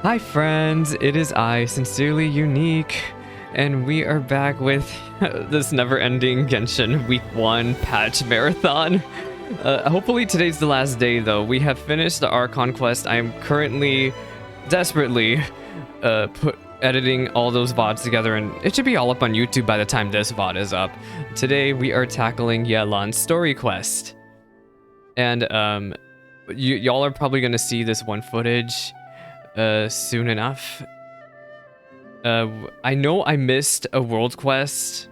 Hi friends, it is I, Sincerely Unique, and we are back with this never-ending Genshin Week 1 patch marathon. Hopefully today's the last day though. We have finished our conquest. I am currently desperately editing all those VODs together, and it should be all up on YouTube by the time this VOD is up. Today we are tackling Yelan's story quest. And y'all are probably gonna see this one footage soon enough. I know I missed a world quest.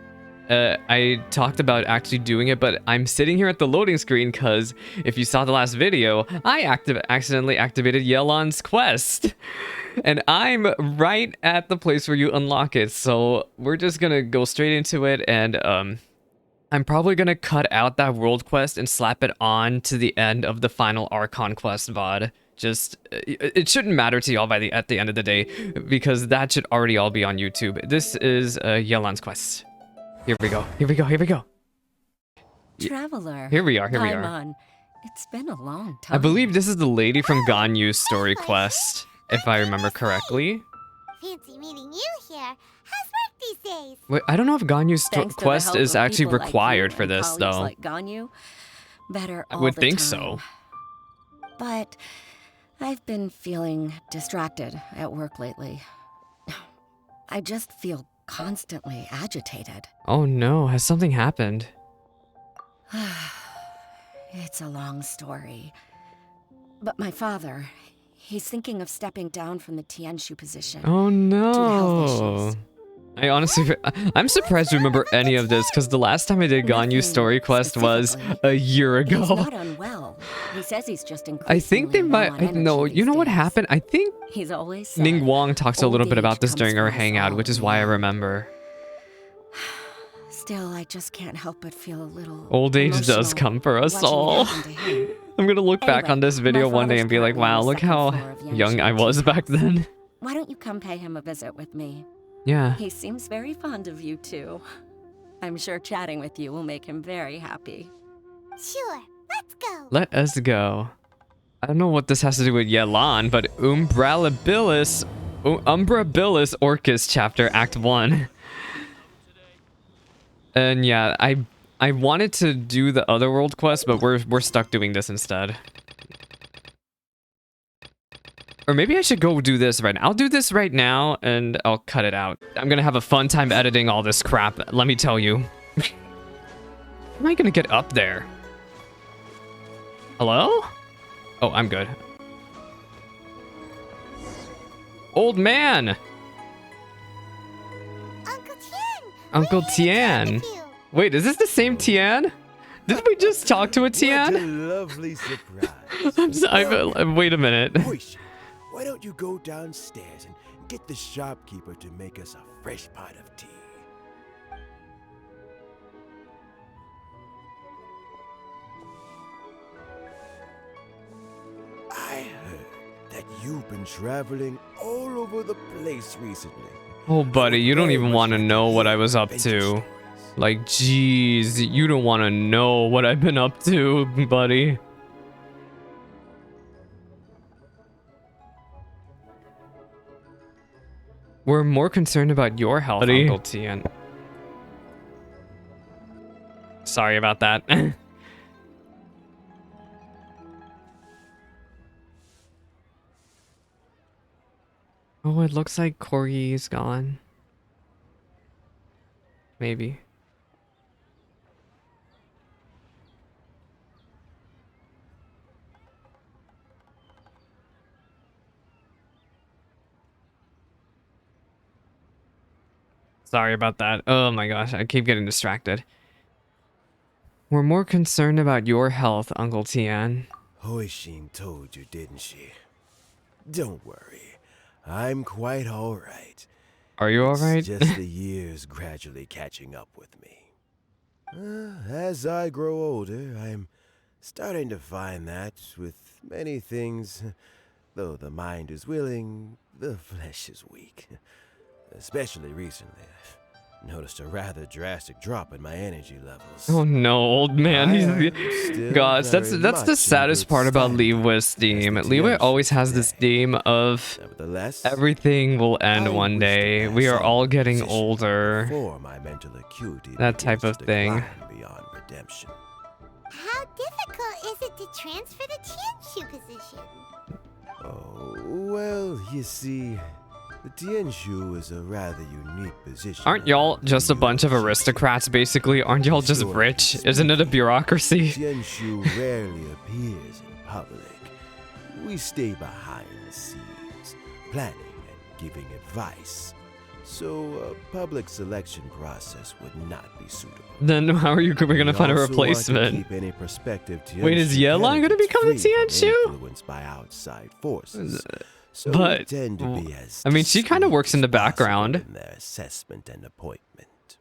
I talked about actually doing it, but I'm sitting here at the loading screen because if you saw the last video, I accidentally activated Yelan's quest. And I'm right at the place where you unlock it, so we're just gonna go straight into it, and I'm probably gonna cut out that world quest and slap it on to the end of the final Archon quest VOD. Just, it shouldn't matter to y'all at the end of the day, because that should already all be on YouTube. This is Yelan's quest. Here we go. Here we go. Here we go. Traveler. Here we are. Here we are. On. It's been a long time. I believe this is the lady from Ganyu's story quest, if I remember correctly. Fancy meeting you here. How's work these days? Wait, I don't know if Ganyu's quest is actually required for this, though. Like Ganyu, better I all would the think time. so. But I've been feeling distracted at work lately. I just feel constantly agitated. Oh no, has something happened? It's a long story. But my father, he's thinking of stepping down from the Tianshu position. Oh due to health no. issues. I'm surprised to remember any of this, because the last time I did Ganyu's story quest was a year ago. He's not unwell. He says he's just I think they increasingly low might. on No, energy you know these what days. happened? I think He's always said, Ning Wong talks a little old bit about age this during comes our for us hangout, all, which is why I yeah. remember. Still, I just can't help but feel a little Old age does emotional come for us watching it all. happen to him. I'm gonna look back Anyway, on this video my one day father's and be like, currently on wow, the look second how floor of young Yanshu I was Tea back House. then. Why don't you come pay him a visit with me? Yeah. He seems very fond of you too. I'm sure chatting with you will make him very happy. Sure, let's go. Let us go. I don't know what this has to do with Yelan, but Umbrabilis Orchis chapter Act 1. And yeah, I wanted to do the other world quest, but we're stuck doing this instead. Or maybe I should go do this right now. I'll do this right now and I'll cut it out. I'm gonna have a fun time editing all this crap, let me tell you. How am I gonna get up there? Hello? Oh, I'm good. Old man! Uncle Tian. Uncle we're here to chat Tian. with you. Wait, is this the same Tian? Did we just talk to a What a Tian? lovely surprise. Wait a minute. Orchis, why don't you go downstairs and get the shopkeeper to make us a fresh pot of tea? I heard that you've been traveling all over the place recently. Oh, buddy, you don't Very even much want to like know what I hear was up adventure to. stories. Like, jeez, you don't want to know what I've been up to, buddy. We're more concerned about your health, Buddy. Uncle Tian. Sorry about that. Oh, it looks like Corgi's gone. Maybe. Sorry about that. Oh my gosh, I keep getting distracted. We're more concerned about your health, Uncle Tian. Hoishin told you, didn't she? Don't worry. I'm quite all right. Are you alright? It's just the years gradually catching up with me. As I grow older, I'm starting to find that with many things, though the mind is willing, the flesh is weak. Especially recently. noticed a rather drastic drop in my energy levels. Oh no, old man. Gosh, that's very the much in saddest good part about standing Liwa's as the theme. Liwa Tianqiu always has this today. theme of Nevertheless, everything will end I one wish to day. pass We are on all the getting position older. before my mental acuity That type begins of to thing. decline beyond redemption. How difficult is it to transfer the Tianqiu position? Oh, well, you see, the Tianqiu is a rather unique position. Aren't y'all just a bunch of aristocrats, basically? Aren't y'all just rich? Isn't it a bureaucracy? Tianqiu rarely appears in public. We stay behind the scenes, planning and giving advice. So a public selection process would not be suitable. Then how are we're gonna find a replacement? Keep any prospective Wait, is Yelan gonna become a Tianqiu? Influenced by outside forces. So But, we tend to be as I mean, she kind of discreet works in the as possible background. in their assessment and appointment.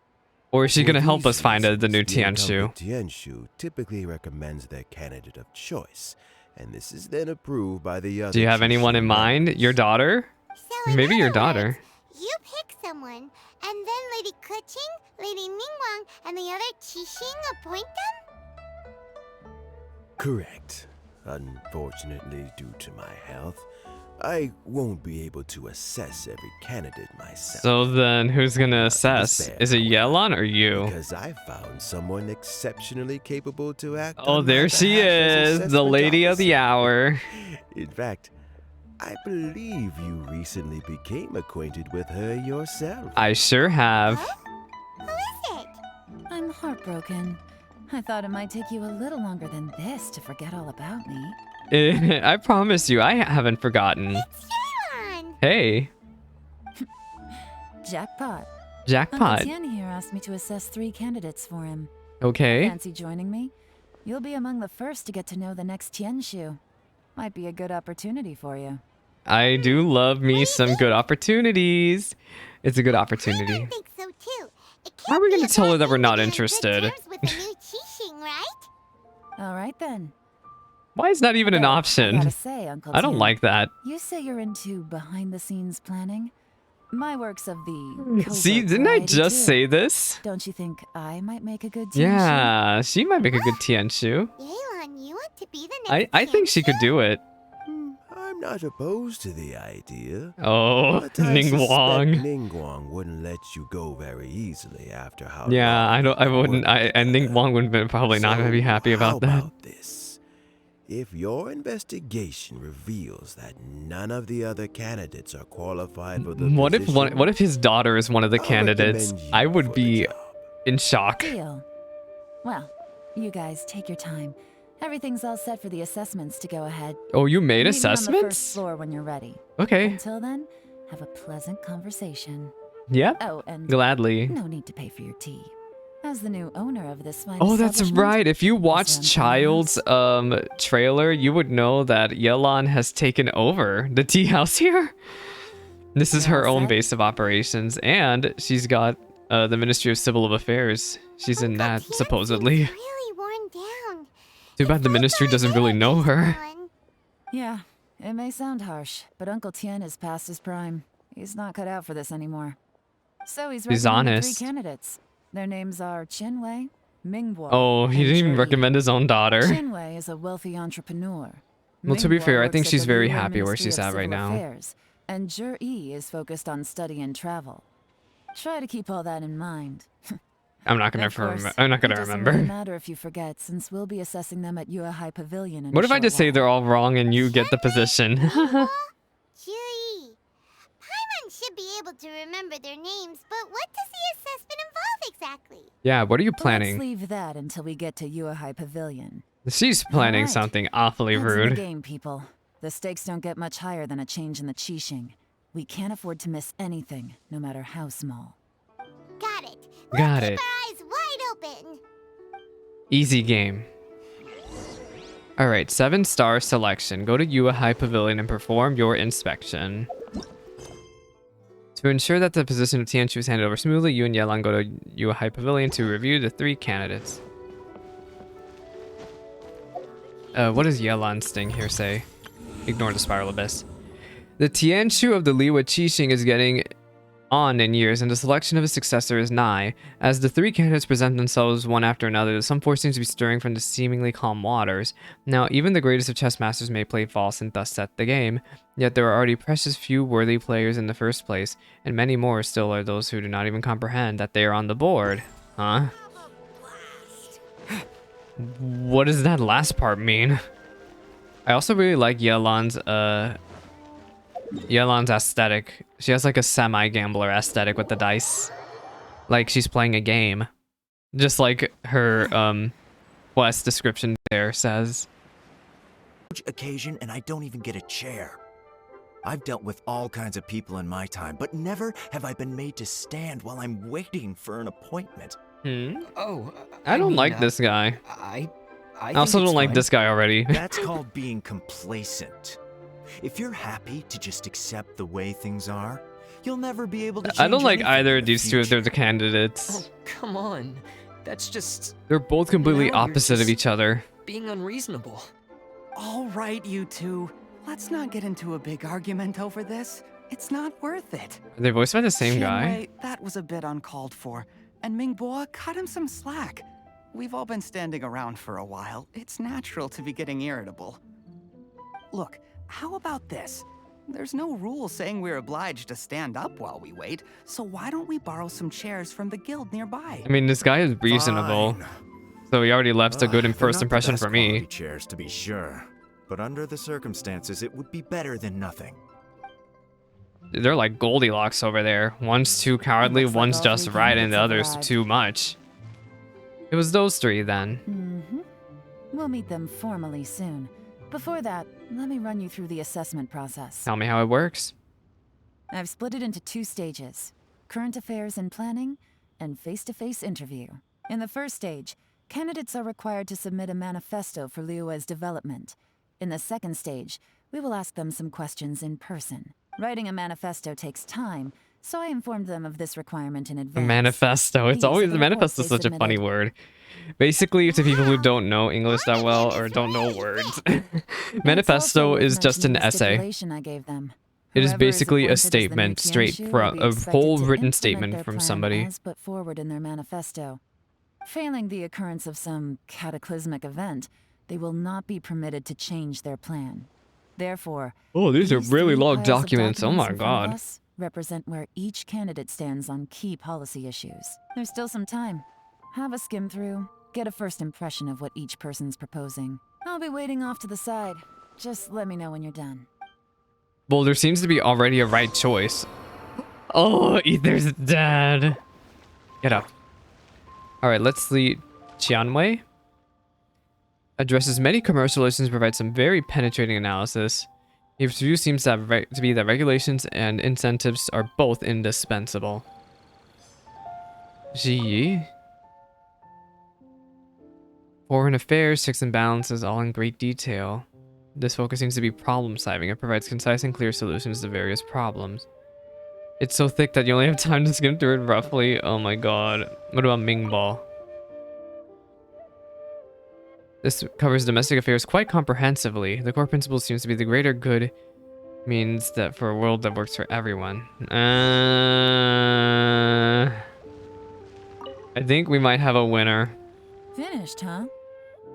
Or is she For gonna help these us find the reasons, new the Tianqiu? incumbent Tianqiu typically recommends their candidate of choice, and this is then approved by the other. Do you have anyone in mind? Your daughter? So in Maybe your other daughter. words, you pick someone, and then Lady Keqing, Lady Ningguang, and the other Qixing appoint them? Correct. Unfortunately, due to my health, I won't be able to assess every candidate myself. So then who's gonna assess? Is it Yelan or you? Because I found someone exceptionally capable to act. Oh, on my there she behalf as is, the assessment lady of the officer. hour. In fact, I believe you recently became acquainted with her yourself. I sure have. Who is it? I'm heartbroken. I thought it might take you a little longer than this to forget all about me. I promise you, I haven't forgotten. It's Yelan! Hey, Jackpot. Uncle jackpot. Tien here asked me to assess 3 candidates for him. Okay. Fancy joining me? You'll be among the first to get to know the next Tianqiu. Might be a good opportunity for you. I do love me some good opportunities. It's a good I opportunity. think so too. It How are can't we be gonna a tell her bad that we're thing not to be on good interested? terms with the new Qixing, right? All right then. Why is that even an Though, I option? gotta say, Uncle I don't Tien, like that. You say you're into behind-the-scenes planning? My work's of the See, covert didn't I variety, just too. say this? Don't you think I might make a good Tianqiu? Yeah, she might make a good Tianqiu. Yelan, you want to be the next I think she could Tianqiu? do it. I'm not opposed to the idea. Oh, But I Ningguang. suspect Ningguang wouldn't let you go very easily after how Yeah, long I don't. you've I been wouldn't. working And together. Ningguang would be probably not gonna be happy So, about how that. about this? If your investigation reveals that none of the other candidates are qualified for the What if position, what if his daughter is one of the I'll candidates? recommend you I for would the be job. in shock. Deal. Well, you guys take your time. Everything's all set for the assessments to go ahead. Oh, you made Meet me on the first assessments? floor when you're ready. Okay. Until then, have a pleasant conversation. Yep. Oh, and Gladly. no need to pay for your tea. As the new owner of this fine Oh, that's establishment, right. If you also watched I'm Child's trailer, you would know that Yelan has taken over the tea house here. This is You're her all own set? base of operations, and she's got the Ministry of Civil Affairs. She's in Uncle that, Tian supposedly. seems really worn down. Too bad the ministry doesn't really know her. Yeah, it may sound harsh, but Uncle Tien is past his prime. He's not cut out for this anymore. So he's He's recommended honest. 3 candidates. Their names are Qinwei, Mingguo, Oh, he and didn't even Zhi Yi. recommend his own daughter. Qinwei is a wealthy entrepreneur. Well, to be Mingguo fair, I works think at she's the very Liyue happy where Ministry she's of at right Civil now. Affairs, and Zhi Yi is focused on study and travel. Try to keep all that in mind. I'm not gonna Of course, I'm not gonna it doesn't remember. really matter if you forget, since we'll be assessing them at Yuehai Pavilion in What a if I short just say while. they're all wrong and you get the position? Gee, Paimon should be able to remember their names, but what does the assessment involve exactly? Yeah, what are you Let's planning? leave that until we get to Yuehai Pavilion. She's planning Alright. something awfully Heads in the rude. game, people. The stakes don't get much higher than a change in the Qixing. We can't afford to miss anything, no matter how small. Got it. Got Keep it. our eyes wide open. Easy game. Alright, 7-star selection. Go to Yuehai Pavilion and perform your inspection. To ensure that the position of Tianqiu is handed over smoothly, you and Yelan go to Yuehai Pavilion to review the 3 candidates. What does Yelan's thing here say? Ignore the spiral abyss. The Tianqiu of the Liwa Qixing is getting on in years, and the selection of a successor is nigh. As the three candidates present themselves one after another, some force seems to be stirring from the seemingly calm waters. Now, even the greatest of chess masters may play false and thus set the game, yet there are already precious few worthy players in the first place, and many more still are those who do not even comprehend that they are on the board. Huh? What does that last part mean? I also really like Yelan's aesthetic. She has like a semi-gambler aesthetic with the dice. Like she's playing a game. Just like her quest description there says. Occasion and I don't even get a chair. I've dealt with all kinds of people in my time, but never have I been made to stand while I'm waiting for an appointment. Oh, I don't like this guy. I also don't like fine. this guy already. That's called being complacent. If you're happy to just accept the way things are, you'll never be able to change I don't like anything either in of the these two if they're the future. candidates. Oh, come on. That's just They're both completely Now you're opposite of just- each other. being unreasonable. All right, you two. Let's not get into a big argument over this. It's not worth it. Are they voiced by the same guy? Shinwei, that was a bit uncalled for. And Mingboa, cut him some slack. We've all been standing around for a while. It's natural to be getting irritable. Look, how about this? There's no rule saying we're obliged to stand up while we wait, so why don't we borrow some chairs from the guild nearby? I mean, this guy is reasonable. Fine. So he already left a good They're first not the impression best for me. quality chairs, to be sure, but under the circumstances, it would be better than nothing. They're like Goldilocks over there. One's too cowardly, Looks like one's all just three right, and the candidates have other's arrived. too much. It was those three then. We'll meet them formally soon. Before that, let me run you through the assessment process. Tell me how it works. I've split it into 2 stages: current affairs and planning, and face-to-face interview. In the first stage, candidates are required to submit a manifesto for Liyue's development. In the second stage, we will ask them some questions in person. Writing a manifesto takes time, so I informed them of this requirement in A advance. manifesto. It's These always are the the manifesto is reports such they a funny submitted. word. Basically, to people who don't know English that well or don't know words, manifesto is just an essay. I gave them. It is Whoever basically a appointed as the new statement straight Tianshu from will be a expected whole to written implement statement their from plan somebody. as put forward in their manifesto. Failing the occurrence of some cataclysmic event, they will not be permitted to change their plan. Therefore, Oh, these are really 3 long piles of documents. Oh my in front of god. us represent where each candidate stands on key policy issues. There's still some time. Have a skim through, get a first impression of what each person's proposing. I'll be waiting off to the side. Just let me know when you're done. Well, there seems to be already a right choice. Oh, Ether's dead. Get up. Alright, let's see. Qianwei addresses many commercial issues and provides some very penetrating analysis. His view seems to be that regulations and incentives are both indispensable. Ji Yi. Foreign affairs, checks and balances, all in great detail. This focus seems to be problem solving. It provides concise and clear solutions to various problems. It's so thick that you only have time to skim through it roughly. Oh my god. What about Mingball? This covers domestic affairs quite comprehensively. The core principle seems to be the greater good means that for a world that works for everyone. I think we might have a winner. Finished, huh?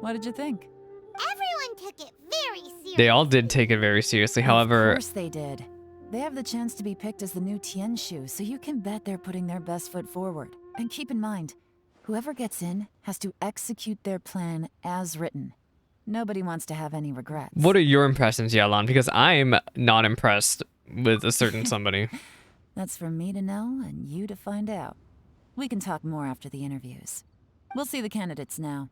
What did you think? Everyone took it very seriously. They all did take it very seriously. However, Of course they did. They have the chance to be picked as the new Tianshu, so you can bet they're putting their best foot forward. And keep in mind, whoever gets in has to execute their plan as written. Nobody wants to have any regrets. what are your impressions, Yelan? Because I'm not impressed with a certain somebody. That's for me to know and you to find out. We can talk more after the interviews. We'll see the candidates now.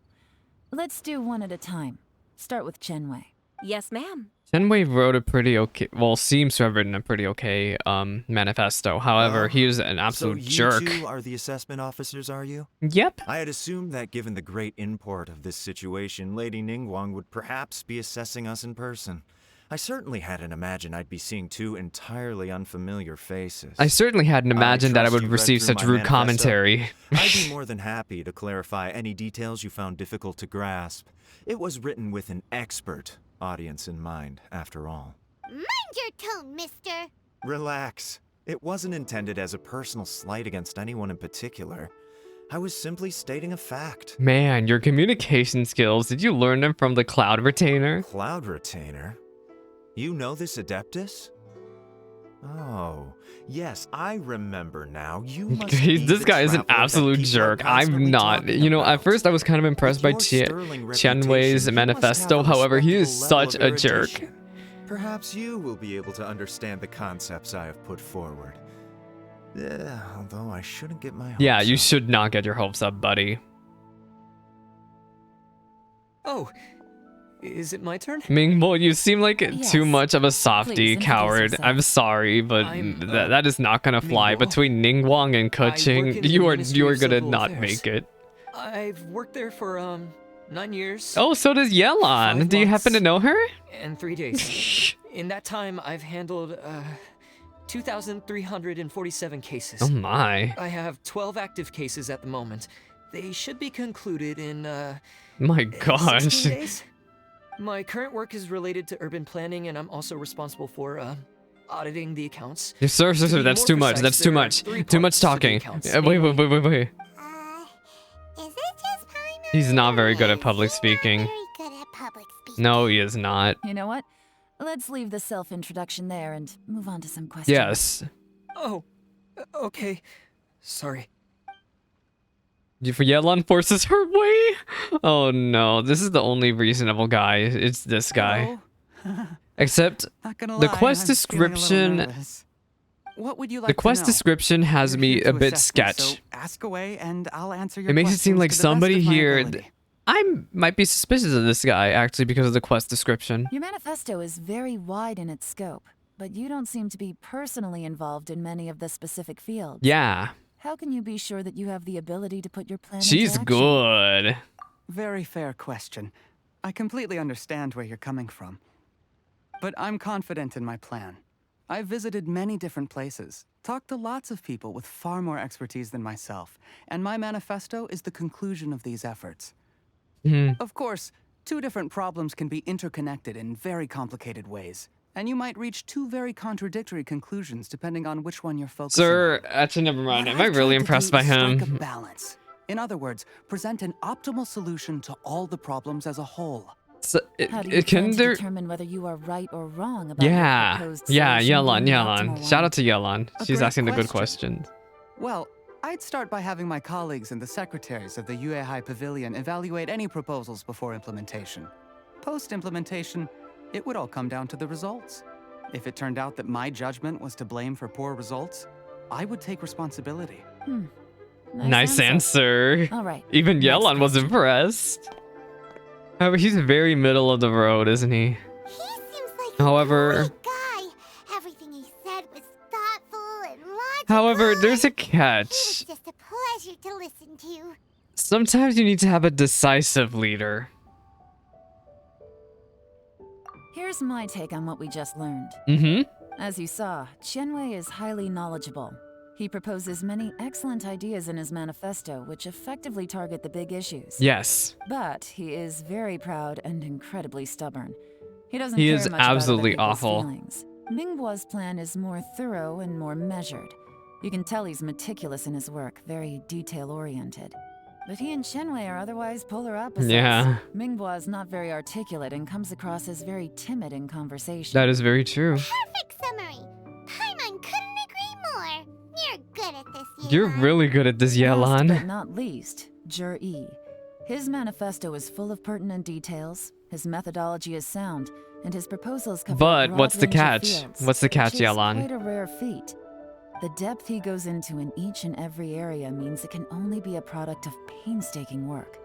Let's do one at a time. Start with Chenwei. Yes, ma'am. Shenwei wrote a pretty okay, well, seems to have written a pretty okay manifesto. However, he was an absolute so jerk. you two are the assessment officers, are you? Yep. I had assumed that given the great import of this situation, Lady Ningguang would perhaps be assessing us in person. I certainly hadn't imagined I'd be seeing 2 entirely unfamiliar faces. I certainly hadn't imagined that I trust would you read receive through such my rude manifesto. commentary. I'd be more than happy to clarify any details you found difficult to grasp. It was written with an expert audience in mind, after all. Mind your tone, mister. Relax. It wasn't intended as a personal slight against anyone in particular. I was simply stating a fact. Man, your communication skills, did you learn them from the Cloud Retainer? Cloud Retainer? You know this Adeptus? Oh, yes, I remember now. You must be This the guy is an traveler that absolute people are jerk. I'm constantly not. talking You know, at about. first I was kind of impressed by With your sterling Qianwei's reputation, you manifesto. must have a However, he is respectable level such of a jerk. erudition. Perhaps you will be able to understand the concepts I have put forward. Yeah, although I shouldn't get my hopes Yeah, you up. should not get your hopes up, buddy. Oh, is it my turn? Mingbo, you seem like Yes. too much of a Please softy, introduce coward. yourself. I'm sorry, but I'm, that is not gonna fly. Mingbo. Between Ningguang and I work Keqing, in the you Ministry are of gonna Civil not Affairs. make it. I've worked there for 9 years. Oh, so does Yelan. 5 Do you happen to months. know her? And 3 days. In that time, I've handled 2,347 cases. Oh my. I have 12 active cases at the moment. They should be concluded in My 16 gosh. days. My current work is related to urban planning, and I'm also responsible for auditing the accounts. Sir, To be that's more too much. precise, That's too there are much. 3 Too much parts to the talking. accounts, Wait. Is it just Paimon? He's not very good at Or public is he speaking. Not very good at public speaking. No, he is not. You know what? Let's leave the self-introduction there and move on to some questions. Yes. Oh, okay. Sorry. Yelan forces her way? Oh no, this is the only reasonable guy. It's this guy. Hello? Except Not gonna the lie, quest I'm feeling a little description. nervous. What would you like The quest to know? description has You're me here a to bit assess me, so sketch. ask away and I'll answer your It makes it seem questions like to the best somebody of my here. ability. Might be suspicious of this guy actually because of the quest description. Your manifesto is very wide in its scope, but you don't seem to be personally involved in many of the specific fields. Yeah, How can you be sure that you have the ability to put your plan she's into action? good. Very fair question. I completely understand where you're coming from. But I'm confident in my plan. I've visited many different places, talked to lots of people with far more expertise than myself, and my manifesto is the conclusion of these efforts. Mhm. Of course, 2 different problems can be interconnected in very complicated ways, and you might reach 2 very contradictory conclusions depending on which one you're focusing Sir, on. actually, never mind. What Am I I've really tried to impressed do by is strike a him? balance. In other words, present an optimal solution to all the problems as a whole. So, How do you can plan to there? determine whether you are right or wrong about Yeah, your proposed yeah, solution Yelan, being the Yelan. optimal Shout one? out to Yelan. A She's great asking the good question. questions. Well, I'd start by having my colleagues and the secretaries of the Yuehai Pavilion evaluate any proposals before implementation. Post-implementation, it would all come down to the results. If it turned out that my judgment was to blame for poor results, I would take responsibility. Nice answer. All right. Even next Yelan was question. impressed. However, he's very middle of the road, isn't he? He seems like However- a great guy. Everything he said was thoughtful and logical. However, there's a He was catch. just a pleasure to listen to. Sometimes you need to have a decisive leader. Here's my take on what we just learned. Mm-hmm. As you saw, Qianwei is highly knowledgeable. He proposes many excellent ideas in his manifesto which effectively target the big issues. Yes. But he is very proud and incredibly stubborn. He doesn't He care is much about other absolutely people's awful. feelings. Mingboa's plan is more thorough and more measured. You can tell he's meticulous in his work, very detail-oriented. But he and Qianwei are otherwise polar opposites. Yeah. Mingboa is not very articulate and comes across as very timid in conversation. That is very true. Perfect summary. Paimon couldn't agree more. You're good at this, You're Yelan. really good at this, Last but Yelan. not least, Jur-E. His manifesto is full of pertinent details, his methodology is sound, and his proposals cover a But broad what's the range of catch? fields, What's the catch, which is Yelan? quite a rare feat. The depth he goes into in each and every area means it can only be a product of painstaking work.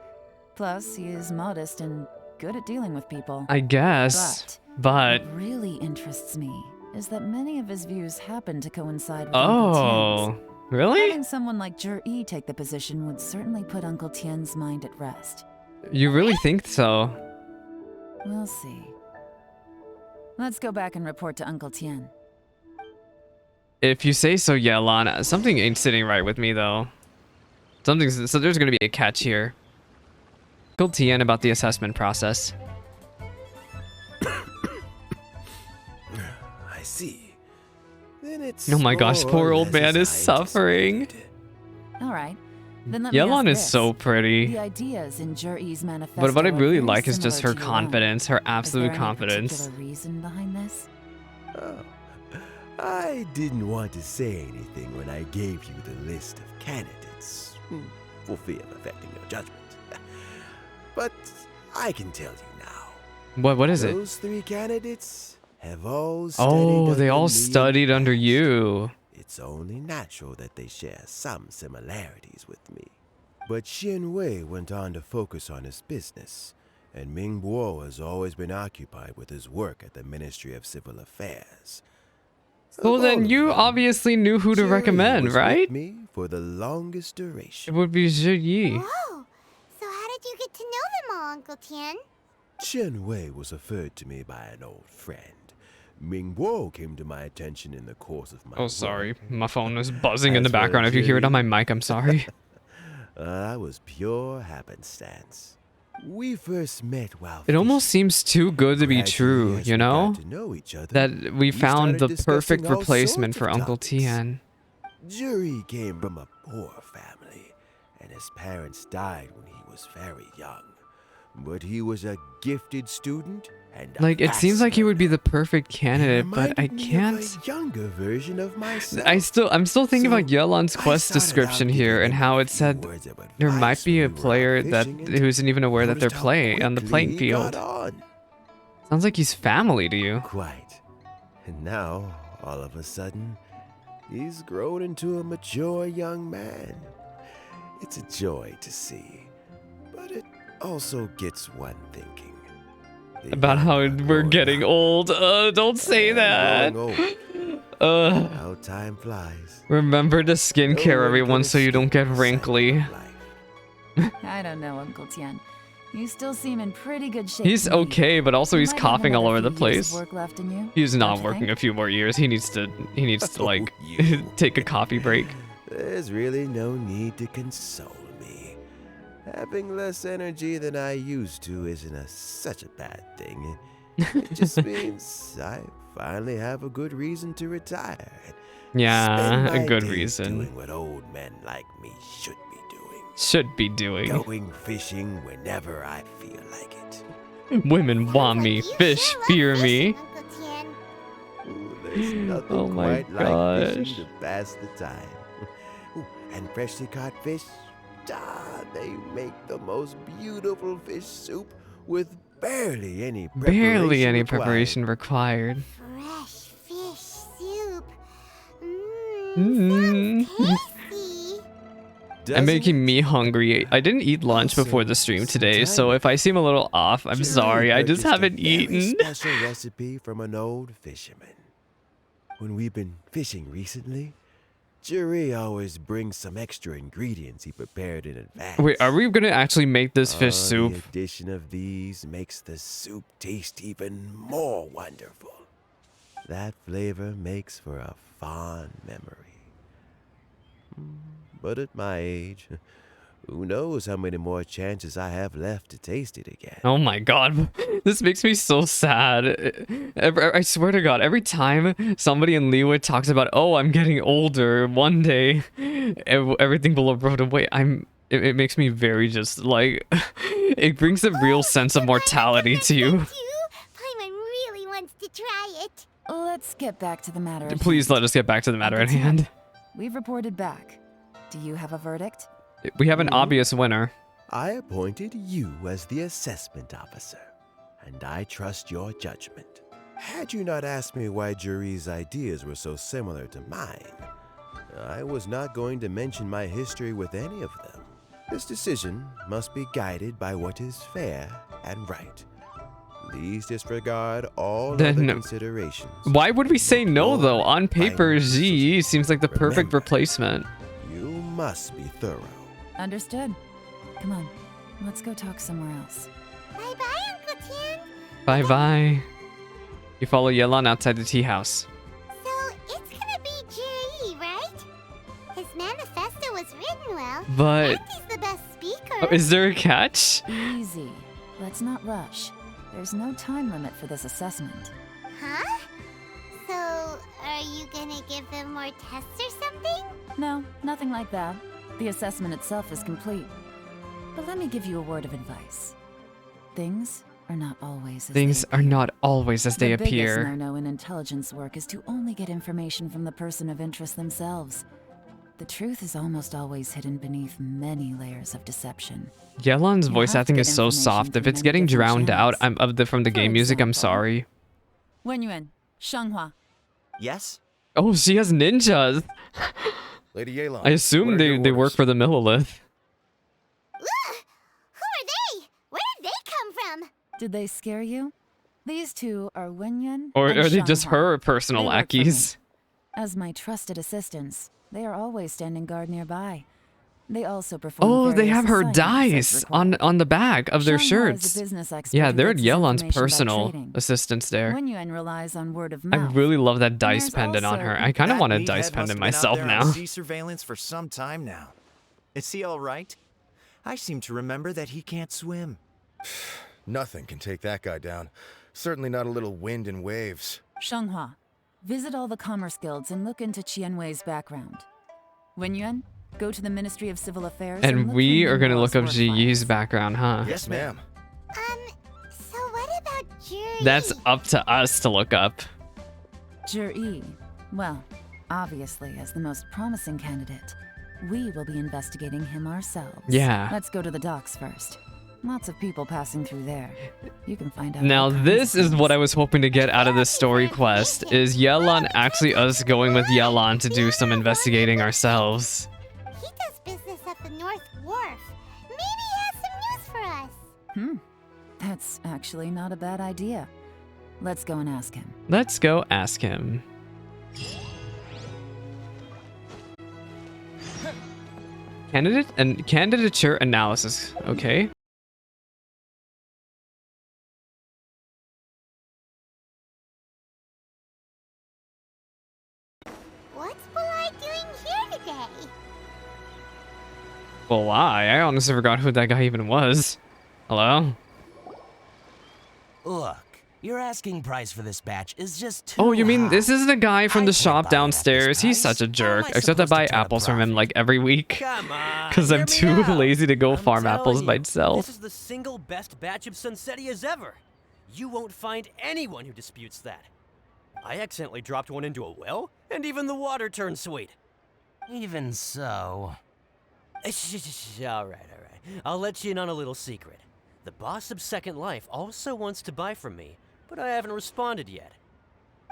Plus, he is modest and good at dealing with people. I guess. But What really interests me is that many of his views happen to coincide with Uncle Tien's. oh, really? Having someone like Jur-E take the position would certainly put Uncle Tien's mind at rest. You really think so? We'll see. Let's go back and report to Uncle Tien. If you say so, Yelan. Something ain't sitting right with me though. So there's gonna be a catch here. Call Tien about the assessment process. I see. Then Planets Oh my gosh, more poor or old less man as is I suffering. anticipated. All right. Then let me Yelan ask is this. so pretty. The ideas in Jur-E's manifesto But what I are really very like is just her similar to your own. confidence, her Is there absolute any confidence. particular reason behind this? Oh, I didn't want to say anything when I gave you the list of candidates, for fear of affecting your judgment. But I can tell you now. What is it? Those 3 candidates have all studied Oh, they under all me in studied the under past. you. It's only natural that they share some similarities with me. But Xin Wei went on to focus on his business, and Ming Bo has always been occupied with his work at the Ministry of Civil Affairs. Well, Of then all of you them, obviously knew who to Jerry recommend, was right? with me for the longest It duration. would be Zhi Yi. Whoa! So how did you get to know them all, Uncle Tian? Chen Wei was referred to me by an old friend. Ming Bo came to my attention in the course of my Oh, sorry. work. My phone is buzzing in As the for background. If you hear it on my Jerry- mic, I'm sorry. That was pure happenstance. We first met while It almost fishing. seems too good to be Gradually, true, as you we know? got to know each other, That we found started the perfect discussing all replacement sorts for of Uncle topics. Tian. Juri came from a poor family, and his parents died when he was very young. But he was a gifted student and a Like, it seems fast like he would be learner. the perfect He candidate, but I reminded me of can't. a younger version of myself. I'm still thinking So, about Yelan's I quest started out description giving here and him how a it few said words of there might advice be a when we were out player that fishing and who isn't even aware that they're noticed how playing on the quickly playing he field. got on. Sounds like he's family to you. Quite. And now, all of a sudden, he's grown into a mature young man. It's a joy to see, but it also gets one thinking. The About how young are we're growing getting up. old. Don't say I'm that. growing old. Uh, How time flies. remember to No skincare one everyone can so you don't escape get the cycle of wrinkly. life. I don't know, Uncle Tian. You still seem in pretty good shape. He's to me. okay, but also You he's might have coughing all another over the few years of place. work left in you, He's don't not you working think? a few more years. He needs to Oh, like you. take a coffee break. There's really no need to console me. Having less energy than I used to isn't such a bad thing. It just means I finally have a good reason to retire. Yeah, Spend a my good days reason. Doing what old men like me should be doing. Should be doing. Going fishing whenever I feel like it. Women Sounds want like me, you fish sure love fear fishing, me. Uncle Tian. Ooh, there's nothing Oh my quite like fishing gosh. to pass the time. Ooh, and freshly caught fish, they make the most beautiful fish soup with barely any preparation required. Preparation required. Fresh fish soup. Mm. Sounds tasty. And Doesn't making it? me hungry. I didn't eat lunch before the stream today, so if I seem a little off, I'm Jerry sorry. I just purchased a haven't very eaten. Special recipe from an old fisherman. When we've been fishing recently, Jerry always brings some extra ingredients he prepared in advance. Wait, are we gonna actually make this fish soup? The addition of these makes the soup taste even more wonderful. That flavor makes for a fond memory. But at my age, who knows how many more chances I have left to taste it again. Oh my god, this makes me so sad. I swear to god, every time somebody in Leawood talks about, oh, I'm getting older, one day everything will have rode away, it makes me very just like, it brings a real sense of mortality to you. Paimon really wants to try it. Let's get back to the matter at Please hand. let us get back to the matter at Uncle Tian, hand. We've reported back. Do you have a verdict? We have an obvious winner. I appointed you as the assessment officer, and I trust your judgment. Had you not asked me why Juri's ideas were so similar to mine, I was not going to mention my history with any of them. This decision must be guided by what is fair and right. Please disregard all Then other considerations. Why would we say no though? On paper, Final Zhi seems like the perfect Remember, replacement. You must be thorough. Understood. Come on, let's go talk somewhere else. Bye-bye, Uncle Tian. Bye bye. You follow Yelan outside the tea house. So, it's gonna be Jiri, right? His manifesto was written well. But And he's the best speaker. oh, is there a catch? Easy. Let's not rush. There's no time limit for this assessment. Huh? So, are you gonna give them more tests or something? No, nothing like that. The assessment itself is complete. But let me give you a word of advice. Things are not always as Things they are appear. not always as they The biggest appear. no-no in intelligence work is to only get information from the person of interest themselves. The truth is almost always hidden beneath many layers of deception. Yelan's You voice have to acting get is so information soft. If through it's many getting different drowned out channels. from the For game music, I'm example, sorry. Wenyuan, Shanghua. Yes? Oh, she has ninjas. Lady Yelan, I assume they work for the Millilith. Ugh! Who are they? Where did they come from? Did they scare you? These two are Wenyuan Or and are they just Shanghua. her personal They work for me. lackeys? As my trusted assistants, they are always standing guard nearby. They also perform Oh, they various have her assignments as dice on required. the back of their Shanghua is a shirts. business expert Yeah, who they're gets his Yelan's information by personal trading. assistants there. Wenyuan relies on word of I mouth. really love that And dice there's pendant on also- her. I kind of That want a meathead dice must pendant have been out myself there now. on sea surveillance for some time now. Is he all right? I seem to remember that he can't swim. Nothing can take that guy down. Certainly not a little wind and waves. Shanghua, visit all the commerce guilds and look into Qianwei's background. Wenyuan, go to the Ministry of Civil Affairs And look we through are gonna Ningguo's look up work Ji Yi's files. background, huh? Yes, ma'am. So what about Jury? That's up to us to look up. Yi, well, obviously as the most promising candidate, we will be investigating him ourselves. Yeah. Let's go to the docks first. Lots of people passing through there. You can find out. Now all kinds this of is what I things. was hoping to get out of this story quest. Is Yelan actually us going with Yelan to do some investigating ourselves? He does business at the North Wharf. Maybe he has some news for us. That's actually not a bad idea. Let's go and ask him. Let's go ask him. Candidature analysis. Okay. What's Belai doing here today? Well, why? I honestly forgot who that guy even was. Hello? Look, your asking price for this batch is just too Oh, you mean high. this is the guy from I the can't shop buy it at this downstairs? He's price. such a How jerk. am I Except I supposed buy to turn a apples from him profit? like every week. Come on, Because I'm hear too me out. lazy to go I'm farm apples telling by you, itself. This is the single best batch of Sunsetias ever. You won't find anyone who disputes that. I accidentally dropped one into a well, and even the water turned sweet. Even so. All right. I'll let you in on a little secret. The boss of Second Life also wants to buy from me, but I haven't responded yet.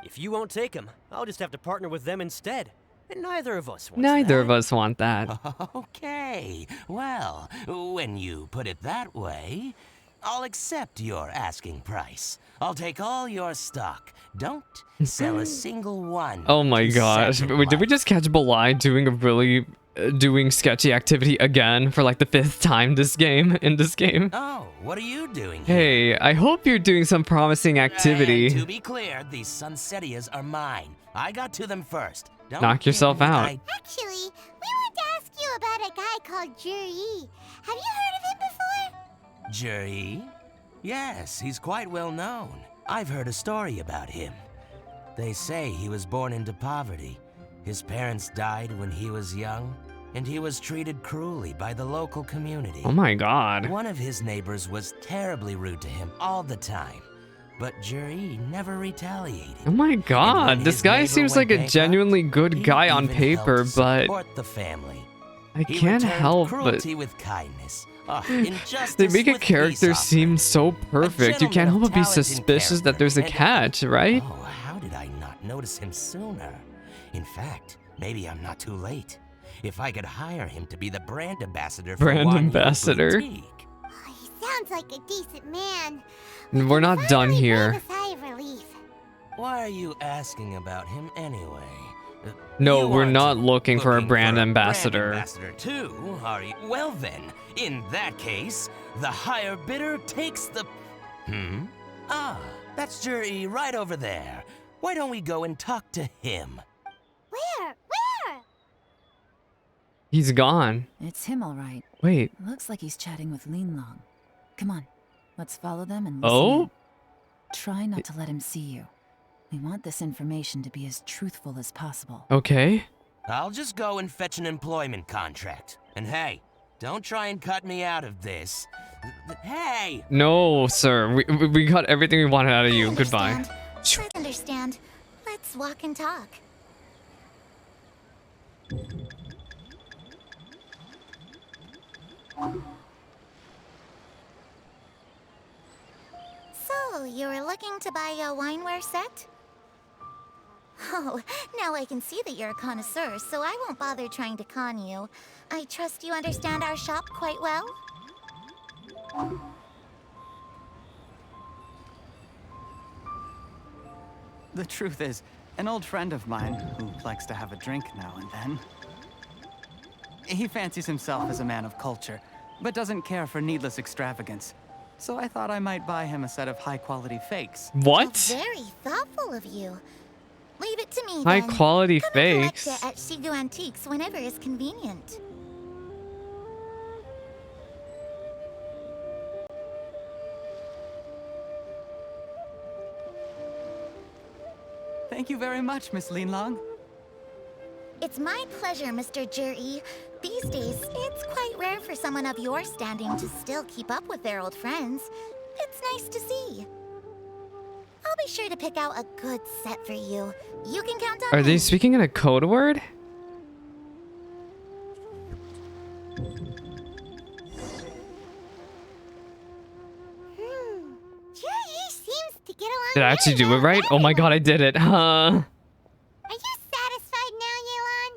If you won't take him, I'll just have to partner with them instead. And neither of us wants Neither that. of us want that. Okay, well, when you put it that way, I'll accept your asking price. I'll take all your stock. Don't sell a single one. Oh my to gosh. Second Wait, did we Life. just catch Belai doing a really doing sketchy activity again for like the 5th time in this game? Oh, what are you doing here? Hey, I hope you're doing some promising And to activity. be clear, these Sunsetias are mine. I got to them first. Don't Knock yourself think out. Actually, we want to ask you about a guy called Jury. Have you heard of him before? Jury? Yes, he's quite well known. I've heard a story about him. They say he was born into poverty. His parents died when he was young, and he was treated cruelly by the local community. Oh my god. One of his neighbors was terribly rude to him all the time, but Jury never retaliated. Oh my And god. when This his guy neighbor seems went like a bankrupt, genuinely good he guy on even paper, helped but support the family. I He can't returned help but cruelty with kindness. Injustice they make a with character peace seem offering. so perfect. You can't help but be gentleman of talent and suspicious that there's a character, catch, right? Oh, how did I not notice him sooner? In fact, maybe I'm not too late. If I could hire him to be the brand ambassador for Brand Wanyu ambassador? Boutique. Oh, he sounds like a decent man. We're not done Finally here. breathe a sigh of relief. Why are you asking about him anyway? No, You we're aren't not looking for a looking brand for ambassador. Brand ambassador too, are you? Well then, in that case, the higher bidder takes the... Ah, that's Jury right over there. Why don't we go and talk to him? Where? He's gone. It's him, all right. Wait. Looks like he's chatting with Linlong. Come on, let's follow them and listen Oh? in. Try not to let him see you. We want this information to be as truthful as possible. Okay. I'll just go and fetch an employment contract. And hey, don't try and cut me out of this. Hey! No, sir. We got everything we wanted out of you. Goodbye. I understand. Let's walk and talk. So, you were looking to buy a wineware set? Oh, now I can see that you're a connoisseur, so I won't bother trying to con you. I trust you understand our shop quite well? The truth is, an old friend of mine, who likes to have a drink now and then, he fancies himself as a man of culture, but doesn't care for needless extravagance. So I thought I might buy him a set of high-quality fakes. What? Very thoughtful of you. Leave it to me, High then. quality Come fakes. and collect it at Shigu Antiques whenever is convenient. Thank you very much, Miss Linlong. It's my pleasure, Mr. Juri. These days, it's quite rare for someone of your standing to still keep up with their old friends. It's nice to see. I'll be sure to pick out a good set for you. You can count on Are they me. speaking in a code word? Juri seems to get along Did I actually very do it well right? with Oh my god, I everyone. did it. Huh. Are you satisfied now, Yelan?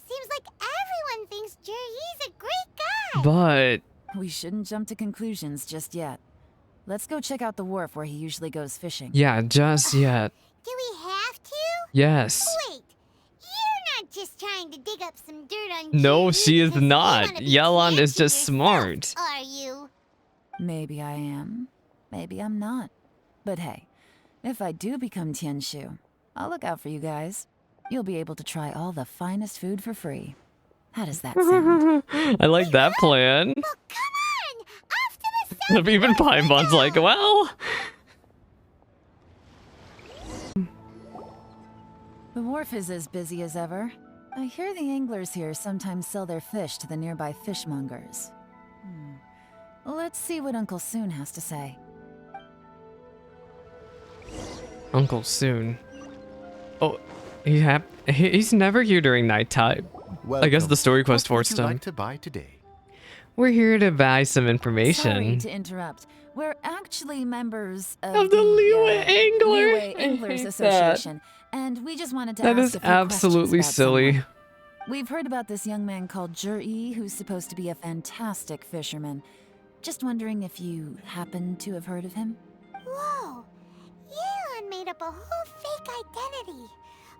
Seems like everyone thinks Juri's a great guy. But We shouldn't jump to conclusions just yet. Let's go check out the wharf where he usually goes fishing. yeah, just yet. Do we have to? Yes. Wait, you're not just trying to dig up some dirt on No, Juri she is because you not. wanna be Yelan is fancy just smart. yourself, Are you? Maybe I am, maybe I'm not. But hey, if I do become Tianshu, I'll look out for you guys. You'll be able to try all the finest food for free. How does that sound? I like that plan. Well, come on! Off to the south Even wharf we Paimon's go. like, well. The wharf is as busy as ever. I hear the anglers here sometimes sell their fish to the nearby fishmongers. Let's see what Uncle Soon has to say. Uncle Soon. Oh, he's never here during nighttime. I guess the story quest What would forced you him. like to buy today? We're here to buy some Sorry information. to interrupt. We're actually members of, Of the Liyue Angler. Liyue I Anglers hate Association, and we just wanted to That ask is a few absolutely questions about silly. someone. We've heard about this young man called Juri, who's supposed to be a fantastic fisherman. Just wondering if you happen to have heard of him? Whoa! Yelan made up a whole fake identity.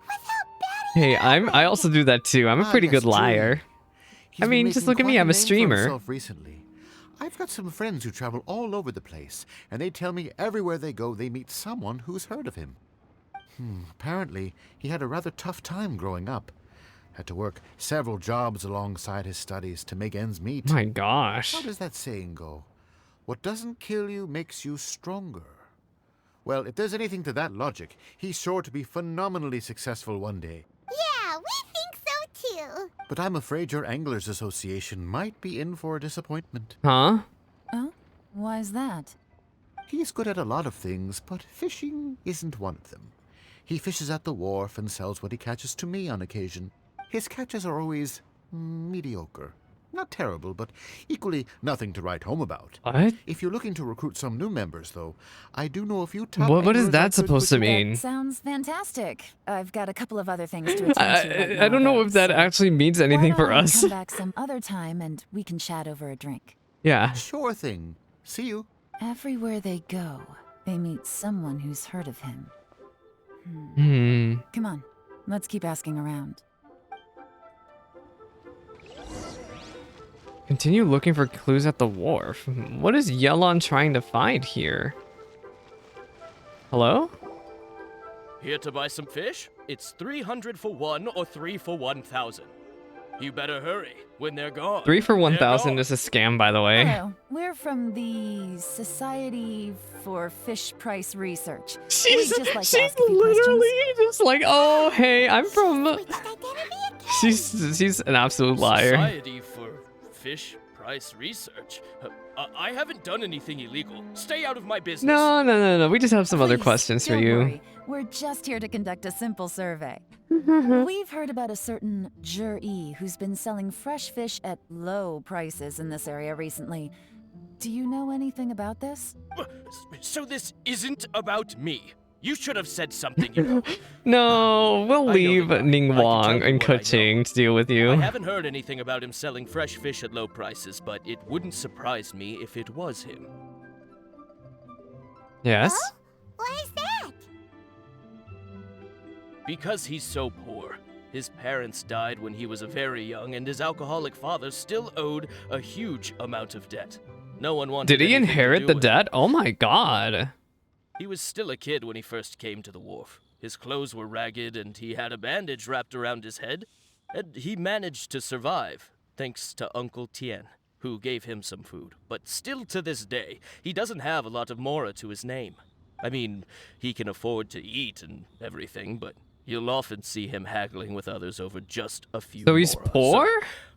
Without batting Hey, an I also do that too. I'm a pretty that's good liar. He's I been mean, just making look at me, quite I'm a name for streamer. himself recently. I've got some friends who travel all over the place, and they tell me everywhere they go they meet someone who's heard of him. Apparently, he had a rather tough time growing up. Had to work several jobs alongside his studies to make ends meet. My gosh. How does that saying go? What doesn't kill you makes you stronger. Well, if there's anything to that logic, he's sure to be phenomenally successful one day. Yeah, we think so too. But I'm afraid your Anglers Association might be in for a disappointment. Huh? Oh? Why's that? He's good at a lot of things, but fishing isn't one of them. He fishes at the wharf and sells what he catches to me on occasion. His catches are always mediocre. Not terrible, but equally nothing to write home about. What? If you're looking to recruit some new members, though, I do know a few top What is anglers I that could supposed put to you- mean? Sounds fantastic. I've got a couple of other things to attend to right I now, don't know though, if that so actually means anything why for don't I us. come back some other time and we can chat over a drink. Yeah. Sure thing. See you. Everywhere they go, they meet someone who's heard of him. Come on, let's keep asking around. Continue looking for clues at the wharf. What is Yelan trying to find here? Hello? Here to buy some fish? It's 300 for one or 3 for 1,000. You better hurry when they're gone. 3 for They're 1,000 gone. is a scam, by the way. Hello, we're from the Society for Fish Price Research. She's We'd just like to ask a few literally questions. just like, oh hey, I'm from. Switched identity again. She's an absolute liar. Society for Fish Price Research. I haven't done anything illegal. Stay out of my business. No. We just have some other Please, questions for don't you. worry. We're just here to conduct a simple survey. We've heard about a certain Jur-E who's been selling fresh fish at low prices in this area recently. Do you know anything about this? So this isn't about me. You should have said something, you know. No, we'll I know leave the guy. Ning I can Wang tell you and what I know. Kuching to deal with you. I haven't heard anything about him selling fresh fish at low prices, but it wouldn't surprise me if it was him. Yes. Huh? Why is that? Because he's so poor. His parents died when he was very young, and his alcoholic father still owed a huge amount of debt. No one wanted Did he anything to inherit do the with it. debt? Oh my god. He was still a kid when he first came to the wharf. His clothes were ragged, and he had a bandage wrapped around his head. And he managed to survive, thanks to Uncle Tien, who gave him some food. But still to this day, he doesn't have a lot of mora to his name. I mean, he can afford to eat and everything, but you'll often see him haggling with others over just a few So he's mora. poor?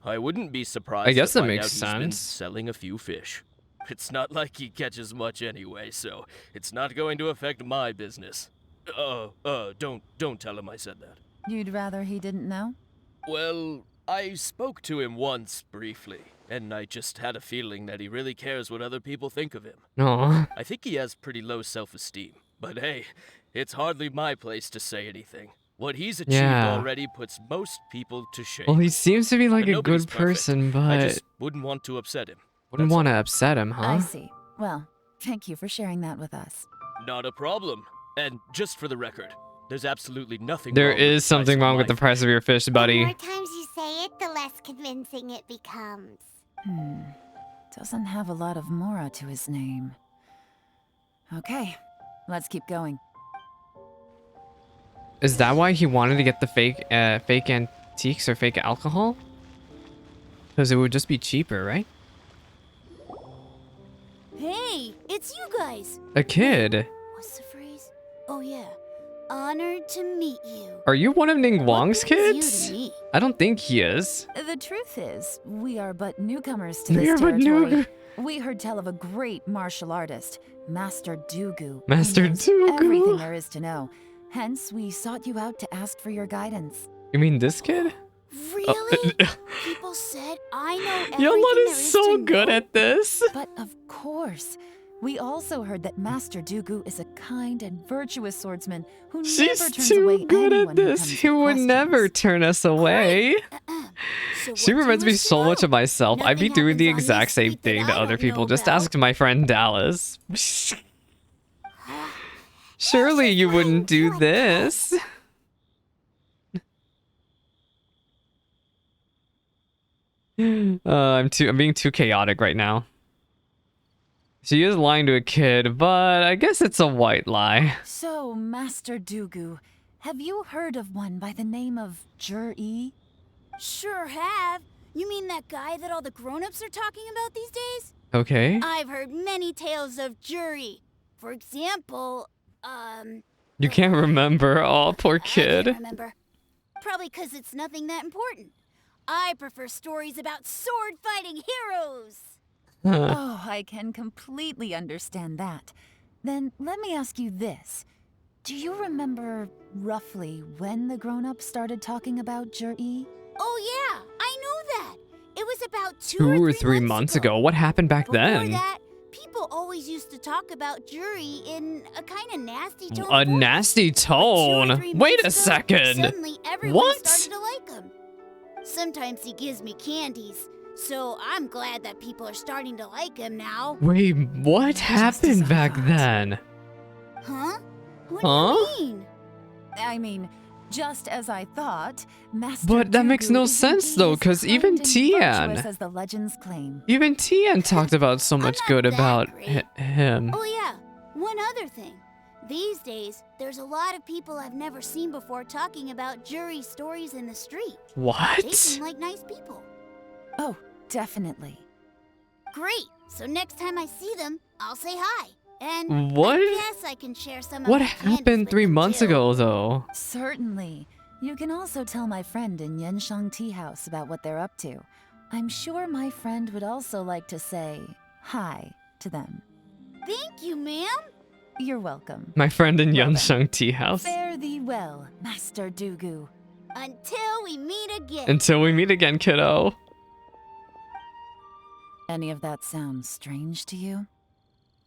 So I wouldn't be surprised I guess to that find makes out he's been sense. selling a few fish. It's not like he catches much anyway, so it's not going to affect my business. Don't tell him I said that. You'd rather he didn't know? Well, I spoke to him once briefly, and I just had a feeling that he really cares what other people think of him. No. I think he has pretty low self-esteem, but hey, it's hardly my place to say anything. What he's achieved Yeah. already puts most people to shame. Well, he seems to be like But a nobody's good perfect. person, I but just wouldn't want to upset him. wouldn't That's want to all. upset him, huh? I see. Well, thank you for sharing that with us. Not a problem. And just for the record, there's absolutely nothing There wrong with is the something price of wrong with my the price of your fish, buddy. The more times you say it, the less convincing it becomes. Doesn't have a lot of mora to his name. Okay, let's keep going. Is that why he wanted to get the fake antiques or fake alcohol? Because it would just be cheaper, right? Hey, it's you guys. A kid. What's the phrase? Oh yeah, honored to meet you. Are you one of Ning Wang's What brings you kids? to me? I don't think he is. The truth is, we are but newcomers to We this are but territory. We heard tell of a great martial artist, Master Dugu. who Master knows Dugu? Everything there is to know. Hence, we sought you out to ask for your guidance. You mean this kid? Really? People said I know everything Yelan there is is so to good know? at this. But of course, we also heard that Master Dugu is a kind and virtuous swordsman who never She's turns away too good anyone at who this. comes He with would never questions. turn us away. So She what reminds do me you so know? much of myself. I'd be Nothing doing the happens on exact this same street that thing I to other don't know people. Just about. ask my friend Dallas. Surely you wouldn't do this. I'm being too chaotic right now. She is lying to a kid, but I guess it's a white lie. So, Master Dugu, have you heard of one by the name of Jur-E? Sure have. You mean that guy that all the grown-ups are talking about these days? Okay. I've heard many tales of jury. For example, You can't remember. Oh, poor I kid. can't remember. Probably 'cause it's nothing that important. I prefer stories about sword-fighting heroes. Oh, I can completely understand that. Then let me ask you this. Do you remember roughly when the grown-ups started talking about Jur-E? Oh yeah, I know that. It was about 2 or 3 months ago. What happened back Before then? that, people always used to talk about jury in a kind of nasty tone. A of voice. nasty But 2 or tone. 3 Wait a months ago, second. Suddenly everyone What? started to like him. Sometimes he gives me candies, so I'm glad that people are starting to like him now. Wait, what happened back then? Huh? What Huh? do you mean? I mean, just as I thought, Master But that makes no Dugu is sense, though, indeed 'cause as even kind and Tian- virtuous as the legends claim. Even Tien talked about so much not good that about great. him. Oh yeah, one other thing. These days, there's a lot of people I've never seen before talking about jury stories in the street. What? They seem like nice people. Oh, definitely. Great. So next time I see them, I'll say hi. And What? I guess I can share some of What my candies happened with 3 them, months too. ago, though? Certainly. You can also tell my friend in Yenshang Tea House about what they're up to. I'm sure my friend would also like to say hi to them. Thank you, ma'am. You're welcome. My friend in Well then, Yeonshang Tea House. Fare thee well, Master Dugu. Until we meet again. Until we meet again, kiddo. Any of that sound strange to you?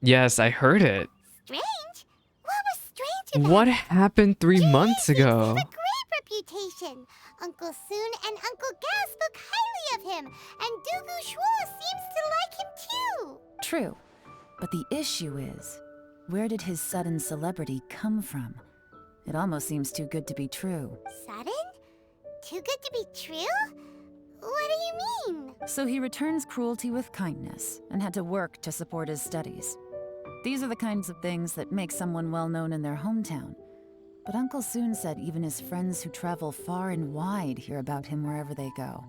Yes, I heard it. Strange? What was strange about What it? happened 3 months ago? He has a great reputation. Uncle Soon and Uncle Gao spoke highly of him, and Dugu Shuo seems to like him too. True. But the issue is, where did his sudden celebrity come from? It almost seems too good to be true. Sudden? Too good to be true? What do you mean? So he returns cruelty with kindness and had to work to support his studies. These are the kinds of things that make someone well known in their hometown. But Uncle Soon said even his friends who travel far and wide hear about him wherever they go.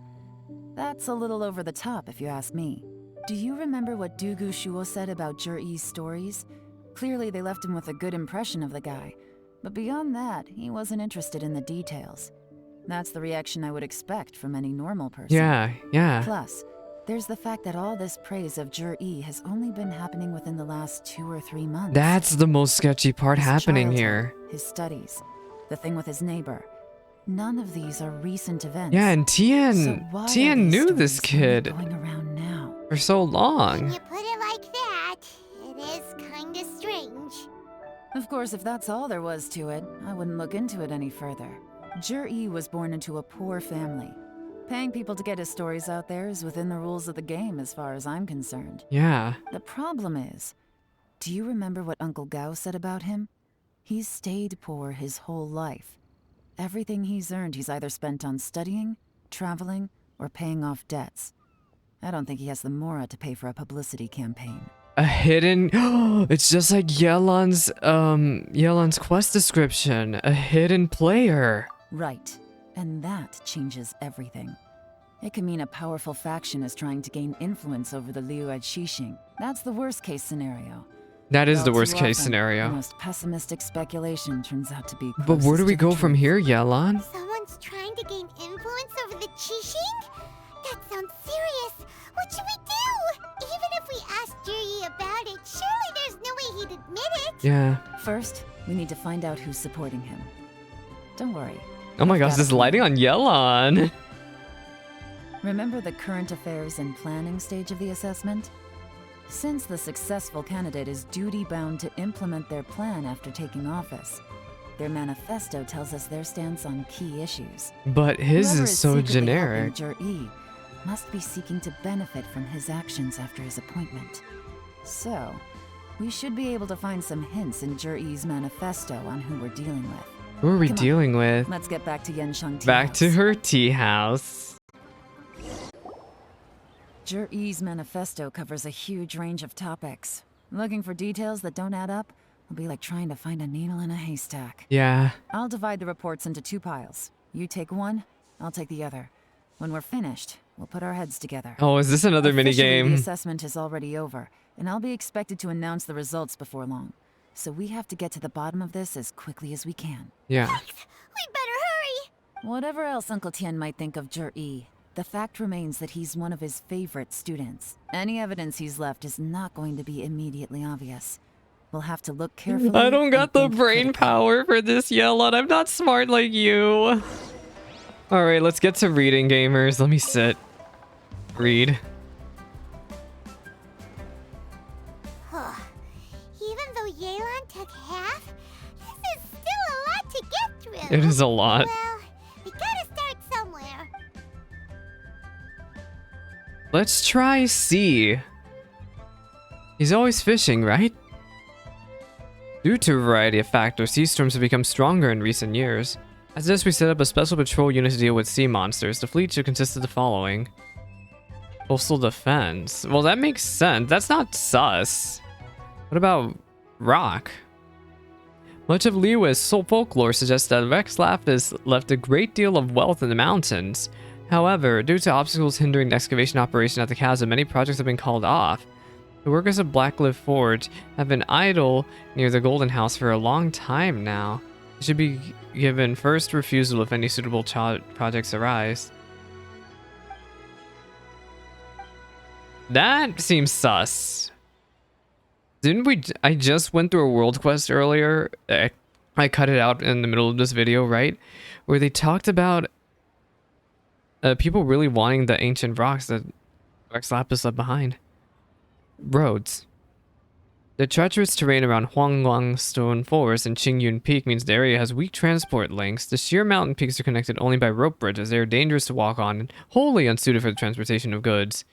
That's a little over the top if you ask me. Do you remember what Dugu Shuo said about Jur-E's stories? Clearly they left him with a good impression of the guy. But beyond that, he wasn't interested in the details. That's the reaction I would expect from any normal person. Yeah. Plus, there's the fact that all this praise of Jur-E has only been happening within the last 2 or 3 months. That's the most sketchy part His happening childhood, here. His studies, the thing with his neighbor. None of these are recent events. Yeah, and So why are Tien these knew this stories only kid going around now? for so When long. you put it like that, it is kinda strange. Of course, if that's all there was to it, I wouldn't look into it any further. Jur-E was born into a poor family. Paying people to get his stories out there is within the rules of the game as far as I'm concerned. Yeah. The problem is, do you remember what Uncle Gao said about him? He's stayed poor his whole life. Everything he's earned he's either spent on studying, traveling, or paying off debts. I don't think he has the mora to pay for a publicity campaign. A hidden... It's just like Yelan's quest description. A hidden player. Right, and that changes everything. It could mean a powerful faction is trying to gain influence over the Liu Xixing. That's the worst case scenario. That is All the too worst case often, scenario. The most pessimistic speculation turns out to be But where do closest we to go the from truth. here, Yelan? Someone's trying to gain influence over the Qixing? That sounds serious. What should we do? Even if we asked Juri about it, surely there's no way he'd admit it. Yeah. First, we need to find out who's supporting him. Don't worry. Oh my I've gosh, got this a plan. lighting on Yelan. Remember the current affairs and planning stage of the assessment? Since the successful candidate is duty-bound to implement their plan after taking office, their manifesto tells us their stance on key issues. But his Whoever is so secretly generic. helping Jur-E must be seeking to benefit from his actions after his appointment. So, we should be able to find some hints in Jur-E's manifesto on who we're dealing with. Who are we Come on, dealing with? Let's get back to Yenshang Tea Back House. to her tea house. Jur-E's manifesto covers a huge range of topics. Looking for details that don't add up will be like trying to find a needle in a haystack. Yeah. I'll divide the reports into 2 piles. You take one, I'll take the other. When we're finished, we'll put our heads together. Oh, is this another mini Officially, game? The assessment is already over, and I'll be expected to announce the results before long. So we have to get to the bottom of this as quickly as we can. Yeah. We better hurry. Whatever else Uncle Tien might think of Jur-E, the fact remains that he's one of his favorite students. Any evidence he's left is not going to be immediately obvious. We'll have to look carefully. I don't got and the think brain critically. power for this, Yelan. I'm not smart like you. Alright, let's get to reading, gamers. Let me sit. Read. Even though Yelan took half, this is still a lot to get through. It is a lot. Well, we gotta start somewhere. Let's try C. He's always fishing, right? Due to a variety of factors, sea storms have become stronger in recent years. As this, we set up a special patrol unit to deal with sea monsters. The fleet should consist of the following. Coastal defense. Well, that makes sense. That's not sus. What about rock? Much of Liyue's folklore suggests that Rex Lapis left a great deal of wealth in the mountains. However, due to obstacles hindering the excavation operation at the chasm, many projects have been called off. The workers of Blackcliff Forge have been idle near the Golden House for a long time now. They should be given first refusal if any suitable projects arise. That seems sus. Didn't we? I just went through a world quest earlier. I cut it out in the middle of this video, right? Where they talked about people really wanting the ancient rocks that Rex Lapis left behind. Roads. The treacherous terrain around Huanglong Stone Forest and Qingyun Peak means the area has weak transport links. The sheer mountain peaks are connected only by rope bridges. They are dangerous to walk on and wholly unsuited for the transportation of goods.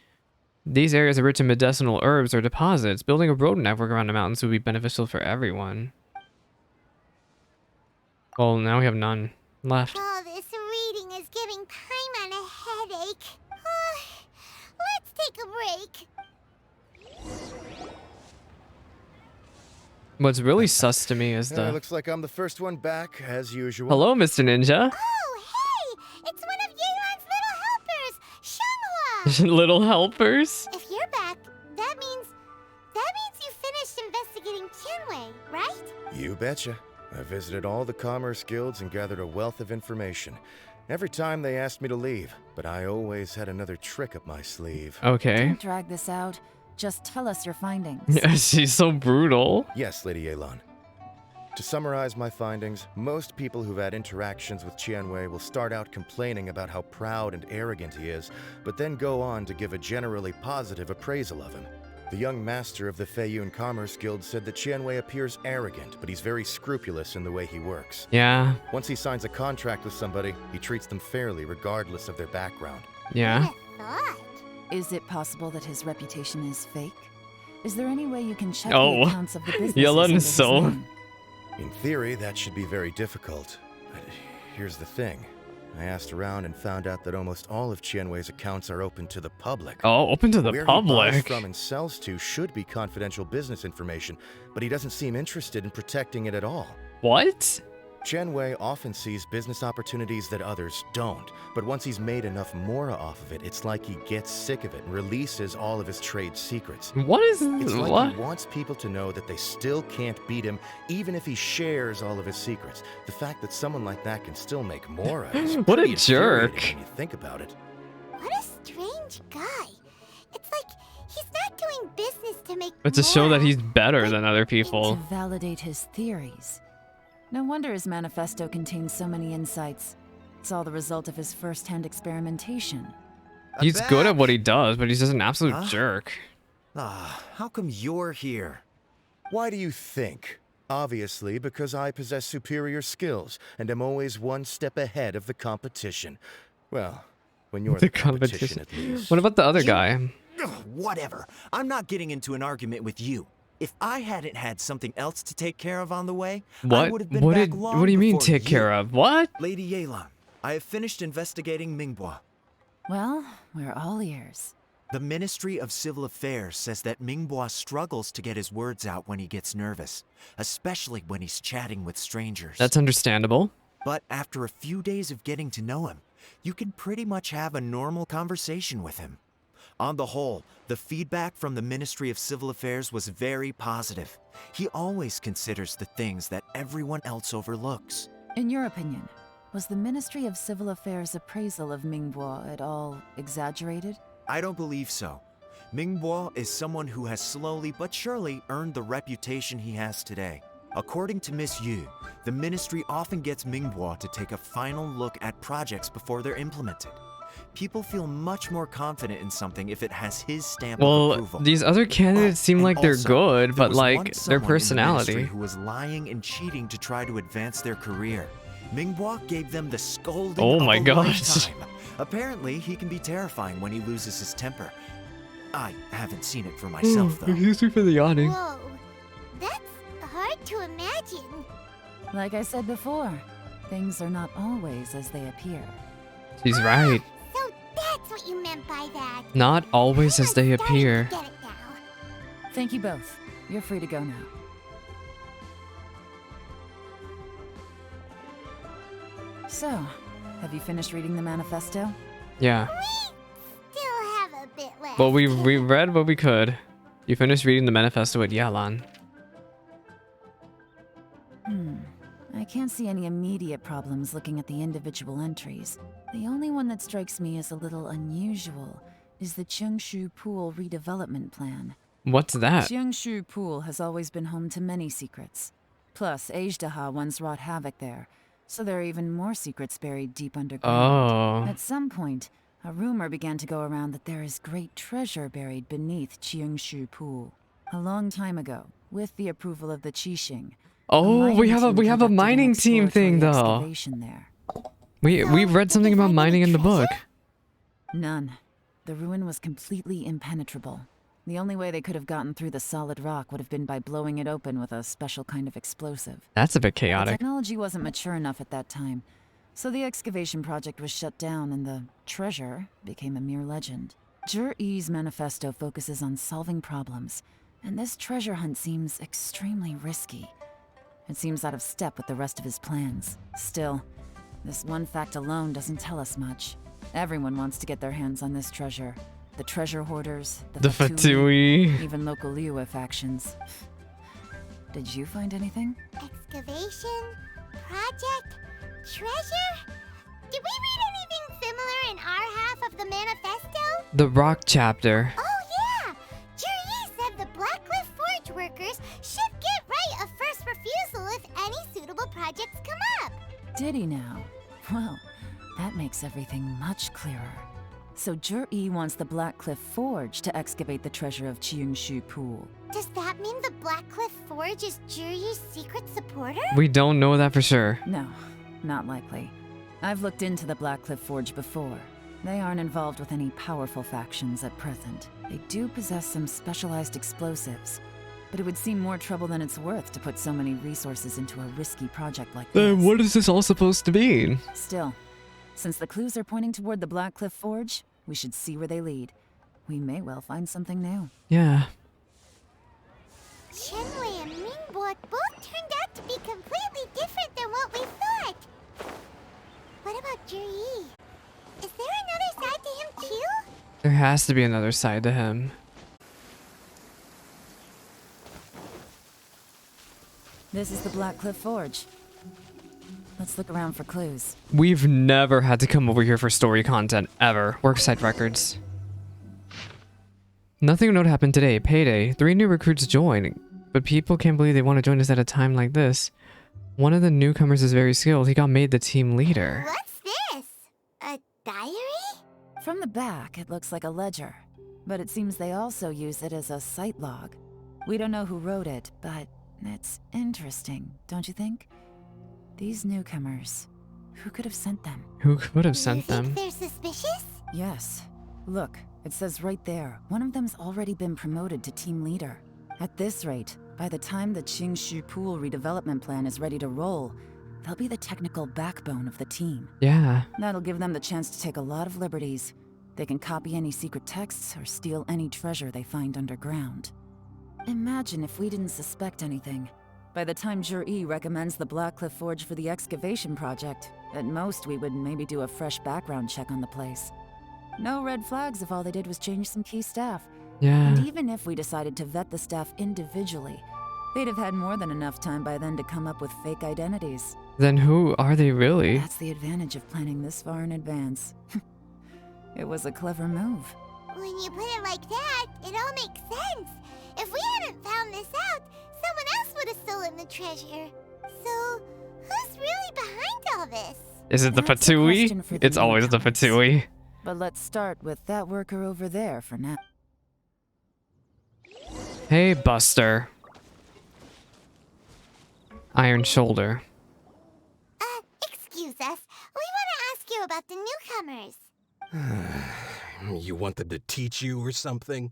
These areas are rich in medicinal herbs or deposits. Building a road network around the mountains would be beneficial for everyone. Well, now we have none left. All this reading is giving Paimon a headache. Let's take a break. What's really sus to me is the... Looks like I'm the first one back, as usual. Hello, Mr. Ninja. Oh, hey! It's one of Yelan's little helpers, Shanghua! Little helpers? If you're back, that means you finished investigating Tianwei, right? You betcha. I visited all the commerce guilds and gathered a wealth of information. Every time they asked me to leave, but I always had another trick up my sleeve. Okay. Don't drag this out. Just tell us your findings. Yeah, she's so brutal. Yes, Lady Yelan. To summarize my findings, most people who've had interactions with Tianwei will start out complaining about how proud and arrogant he is, but then go on to give a generally positive appraisal of him. The young master of the Feiyun Commerce Guild said that Tianwei appears arrogant, but he's very scrupulous in the way he works. Yeah. Once he signs a contract with somebody, he treats them fairly regardless of their background. Yeah. Is it possible that his reputation is fake? Is there any way you can check Oh. the accounts of the business? Yelan is so... In theory, that should be very difficult. But here's the thing. I asked around and found out that almost all of Tianwei's accounts are open to the public. Oh, open to the Where public? he buys from and sells to should be confidential business information, but he doesn't seem interested in protecting it at all. What? Tianwei often sees business opportunities that others don't, but once he's made enough mora off of it, it's like he gets sick of it and releases all of his trade secrets. What is It's like what? he wants people to know that they still can't beat him, even if he shares all of his secrets. The fact that someone like that can still make mora is What a pretty jerk. infuriating when you think about it. What a strange guy. It's like he's not doing business to make But to show more. that he's better than other people. To validate his theories. No wonder his manifesto contains so many insights. It's all the result of his first-hand experimentation. He's good at what he does, but he's just an absolute Huh? jerk. How come you're here? Why do you think? Obviously, because I possess superior skills and am always one step ahead of the competition. Well, when you're the competition at least. What about the other guy? Ugh, whatever. I'm not getting into an argument with you. If I hadn't had something else to take care of on the way, I What? would have been back long What do you mean before take care of? What? Lady Yelan, I have finished investigating Mingbois. Well, we're all ears. The Ministry of Civil Affairs says that Mingbois struggles to get his words out when he gets nervous, especially when he's chatting with strangers. That's understandable. But after a few days of getting to know him, you can pretty much have a normal conversation with him. On the whole, the feedback from the Ministry of Civil Affairs was very positive. He always considers the things that everyone else overlooks. In your opinion, was the Ministry of Civil Affairs' appraisal of Mingbois at all exaggerated? I don't believe so. Mingbois is someone who has slowly but surely earned the reputation he has today. According to Miss Yu, the ministry often gets Mingbois to take a final look at projects before they're implemented. People feel much more confident in something if it has his stamp of approval. Well, these other candidates seem like they're good, but like their personality. Who was lying and cheating to try to advance their career. Mingbois gave them the scolding Oh of my a gosh. lifetime. Apparently, he can be terrifying when he loses his temper. I haven't seen it for myself, though. Excuse me for the yawning. Whoa, that's hard to imagine. Like I said before, things are not always as they appear. She's right. So that's what you meant by that. Not always as they appear. Get it now. Thank you both. You're free to go now. So, have you finished reading the manifesto? Yeah. Still have a bit left. Well, we read what we could. You finished reading the manifesto at Yelan. I can't see any immediate problems looking at the individual entries. The only one that strikes me as a little unusual is the Cheongshu Pool redevelopment plan. What's that? Cheongshu Pool has always been home to many secrets. Plus, Ajdaha once wrought havoc there, so there are even more secrets buried deep underground. Oh. At some point, a rumor began to go around that there is great treasure buried beneath Cheongshu Pool. A long time ago, with the approval of the Qixing. Oh, we have a mining team thing though. There. We've read something about mining in the book. None. The ruin was completely impenetrable. The only way they could have gotten through the solid rock would have been by blowing it open with a special kind of explosive. That's a bit The chaotic. technology wasn't mature enough at that time, so the excavation project was shut down and the treasure became a mere legend. Jur-E's manifesto focuses on solving problems, and this treasure hunt seems extremely risky. It seems out of step with the rest of his plans. Still, this one fact alone doesn't tell us much. Everyone wants to get their hands on this treasure. The treasure hoarders, the Fatui, even local Liyue factions. Did you find anything? Excavation? Project? Treasure? Did we read anything similar in our half of the manifesto? the rock chapter. Oh yeah! Juri said the Blackcliff Forge workers should get right of first refusal if any suitable projects come up. Did he now? Well, that makes everything much clearer. So Jur-E wants the Blackcliff Forge to excavate the treasure of Cheongshu Pool. Does that mean the Blackcliff Forge is Juri's secret supporter? We don't know that for sure. No, not likely. I've looked into the Blackcliff Forge before. They aren't involved with any powerful factions at present. They do possess some specialized explosives, but it would seem more trouble than it's worth to put so many resources into a risky project like this. Then what is this all supposed to mean? Still, since the clues are pointing toward the Blackcliff Forge, we should see where they lead. We may well find something new. Yeah. Shenwei and Mingbok both turned out to be completely different than what we thought. What about Juri? Is there another side to him too? There has to be another side to him. This is the Blackcliff Forge. Let's look around for clues. We've never had to come over here for story content, ever. Worksite records. Nothing of note happened today. Payday. 3 new recruits joined. But people can't believe they want to join us at a time like this. One of the newcomers is very skilled. He got made the team leader. What's this? A diary? From the back, it looks like a ledger. But it seems they also use it as a site log. We don't know who wrote it, but it's interesting, don't you think? These newcomers, who could have sent them? Who could have sent them? They're suspicious? Yes. Look, it says right there, one of them's already been promoted to team leader. At this rate, by the time the Cheongshu Pool redevelopment plan is ready to roll, they'll be the technical backbone of the team. Yeah. That'll give them the chance to take a lot of liberties. They can copy any secret texts or steal any treasure they find underground. Imagine if we didn't suspect anything. By the time Jur-E recommends the Blackcliff Forge for the excavation project, at most we would maybe do a fresh background check on the place. No red flags if all they did was change some key staff. Yeah. And even if we decided to vet the staff individually, they'd have had more than enough time by then to come up with fake identities. Then who are they really? That's the advantage of planning this far in advance. It was a clever move. When you put it like that, it all makes sense. If we hadn't found this out, someone else would have stolen the treasure. So, who's really behind all this? Is it the That's a question Fatui? for the It's always the newcomers. Fatui. But let's start with that worker over there for now. Hey, Buster. Iron Shoulder. Excuse us. We want to ask you about the newcomers. You want them to teach you or something?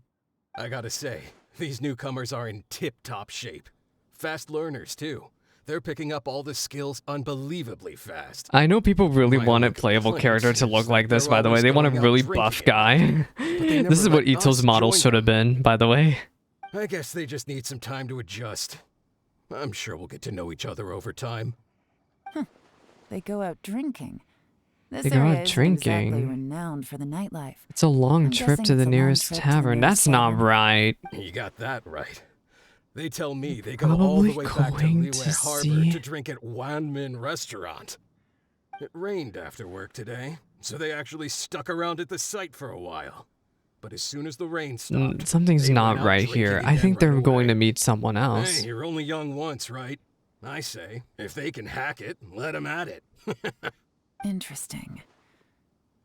I gotta say, these newcomers are in tip-top shape. Fast learners, too. They're picking up all the skills unbelievably fast. I know people really My want a only playable complaint character to is look like this, they're by the way. always They want a going out really drinking buff at guy. night, but they This is never what let Ito's us model join should have been, by the way. I guess they just need some time to adjust. I'm sure we'll get to know each other over time. They go out drinking. This They go area out isn't exactly drinking. renowned for the nightlife. It's a long I'm trip guessing to the it's a long nearest trip to the tavern. nearest That's not tavern. right. You got that right. They tell me they go all Probably the way back to going Liyue to Harbor see- to drink at Wanmin Restaurant. It rained after work today, so they actually stuck around at the site for a while. But as soon as the rain stopped, Something's they not went out right drinking here. I again think they're right going away. to meet someone else. Hey, you're only young once, right? I say, if they can hack it, let them at it. Interesting.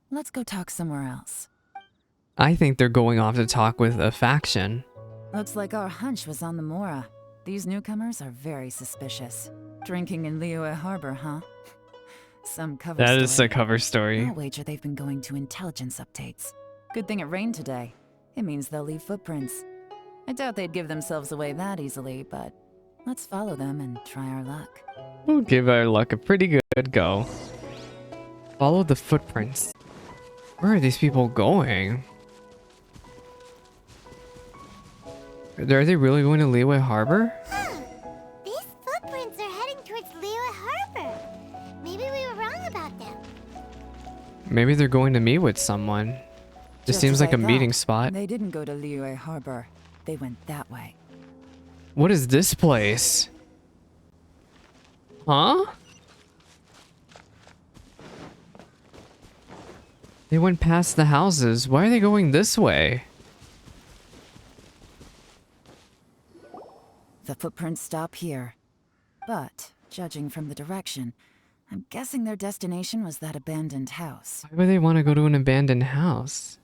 Let's go talk somewhere else. I think they're going off to talk with a faction. Looks like our hunch was on the Mora. These newcomers are very suspicious. Drinking in Liyue Harbor, huh? Some cover That story. is a cover story. I'll wager they've been going to intelligence updates. Good thing it rained today. It means they'll leave footprints. I doubt they'd give themselves away that easily, but let's follow them and try our luck. We'll give our luck a pretty good go. Follow the footprints. Where are these people going? Are they really going to Liyue Harbor? These footprints are heading towards Liyue Harbor. Maybe we were wrong about them. Maybe they're going to meet with someone. This Just seems as like I a meeting thought. spot. They didn't go to Liyue Harbor. They went that way. What is this place? Huh? They went past the houses. Why are they going this way? The footprints stop here. But, judging from the direction, I'm guessing their destination was that abandoned house. Why would they want to go to an abandoned house?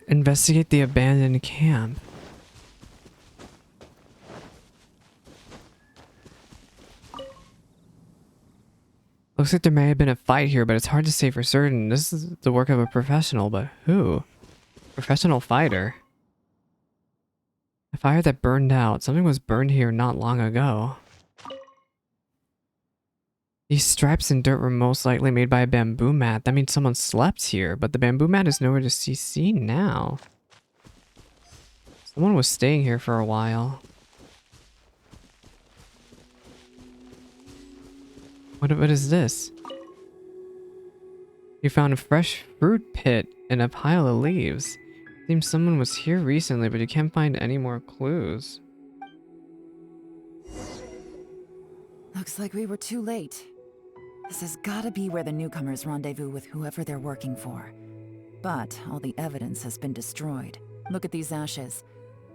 Investigate the abandoned camp. Looks like there may have been a fight here, but it's hard to say for certain. This is the work of a professional, but who? Professional fighter. A fire that burned out. Something was burned here not long ago. These stripes and dirt were most likely made by a bamboo mat. That means someone slept here, but the bamboo mat is nowhere to be seen now. Someone was staying here for a while. What is this? You found a fresh fruit pit and a pile of leaves. Seems someone was here recently, but you can't find any more clues. Looks like we were too late. This has gotta be where the newcomers rendezvous with whoever they're working for. But all the evidence has been destroyed. Look at these ashes.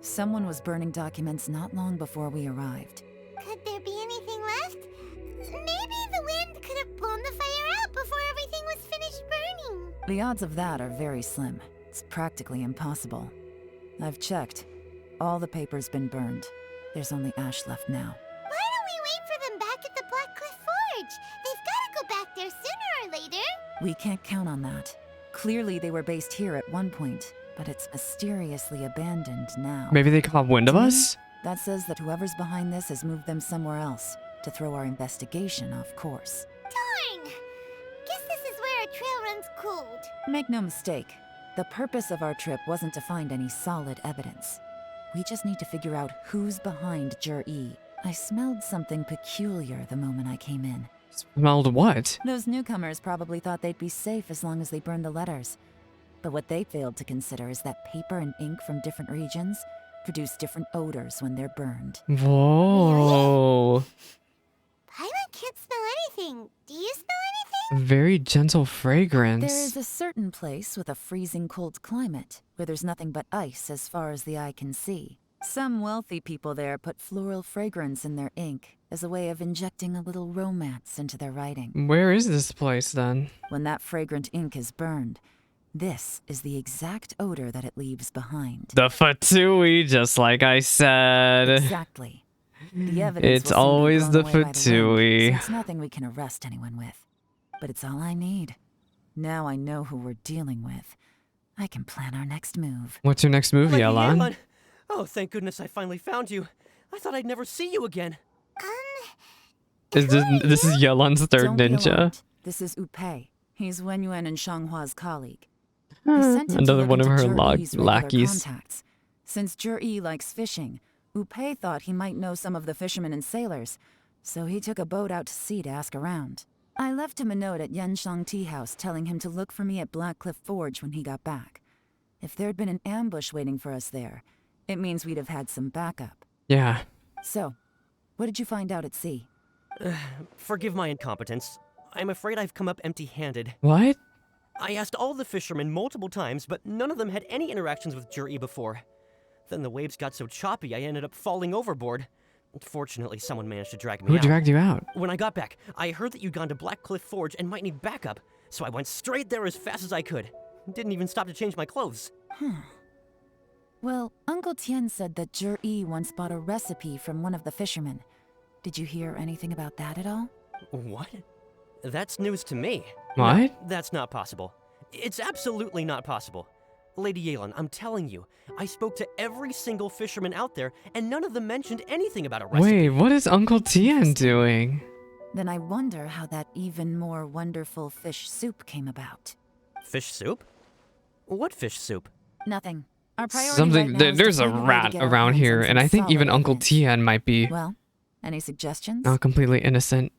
Someone was burning documents not long before we arrived. Could there be anything left? Maybe the wind could have blown the fire out before everything was finished burning. The odds of that are very slim. It's practically impossible. I've checked. All the paper's been burned. There's only ash left now. Why don't we wait for them back at the Black Cliff Forge? They've got to go back there sooner or later. We can't count on that. Clearly they were based here at one point, but it's mysteriously abandoned now. Maybe they caught wind of To me, us? That says that whoever's behind this has moved them somewhere else to throw our investigation off course. Darn! Guess this is where our trail runs cold. Make no mistake, the purpose of our trip wasn't to find any solid evidence. We just need to figure out who's behind Jur-E. I smelled something peculiar the moment I came in. Smelled what? Those newcomers probably thought they'd be safe as long as they burned the letters. But what they failed to consider is that paper and ink from different regions produce different odors when they're burned. Whoa. Paimon can't smell anything. Do you smell anything? Very gentle fragrance. There is a certain place with a freezing cold climate where there's nothing but ice as far as the eye can see. Some wealthy people there put floral fragrance in their ink as a way of injecting a little romance into their writing. Where is this place then? When that fragrant ink is burned, this is the exact odor that it leaves behind. The Fatui, just like I said. Exactly. The evidence It's will soon be always blown the away by wind, Fatui. so it's nothing we can arrest anyone with. But it's all I need. Now I know who we're dealing with. I can plan our next move. What's your next move, Lucky Yelan? Oh, thank goodness I finally found you. I thought I'd never see you again. This is Yelan's third Don't be ninja? alarmed. This is Upei. He's Wenyuan and Shanghua's colleague. He sent him to Another look one of into her Zhi-Yi's regular lackeys. contacts. Since Zhi-Yi likes fishing, Upei thought he might know some of the fishermen and sailors, so he took a boat out to sea to ask around. I left him a note at Yanshang Tea House telling him to look for me at Blackcliff Forge when he got back. If there'd been an ambush waiting for us there, it means we'd have had some backup. Yeah. So, what did you find out at sea? Forgive my incompetence. I'm afraid I've come up empty-handed. What? I asked all the fishermen multiple times, but none of them had any interactions with Zhi-Yi before. Then the waves got so choppy I ended up falling overboard. Fortunately, someone managed to drag me out. Who dragged you out? When I got back, I heard that you'd gone to Blackcliff Forge and might need backup, so I went straight there as fast as I could. Didn't even stop to change my clothes. Well, Uncle Tien said that Zhi-Yi once bought a recipe from one of the fishermen. Did you hear anything about that at all? What? That's news to me. What? No, that's not possible. It's absolutely not possible. Lady Yelan, I'm telling you, I spoke to every single fisherman out there, and none of them mentioned anything about a recipe. Wait, what is Uncle Tien doing? Then I wonder how that even more wonderful fish soup came about. Fish soup? What fish soup? Nothing. Our priority Something. right now is to There's a find way to rat get our around hands here, on and some I think even solid Uncle evidence. Tien might be Well, any suggestions? not completely innocent.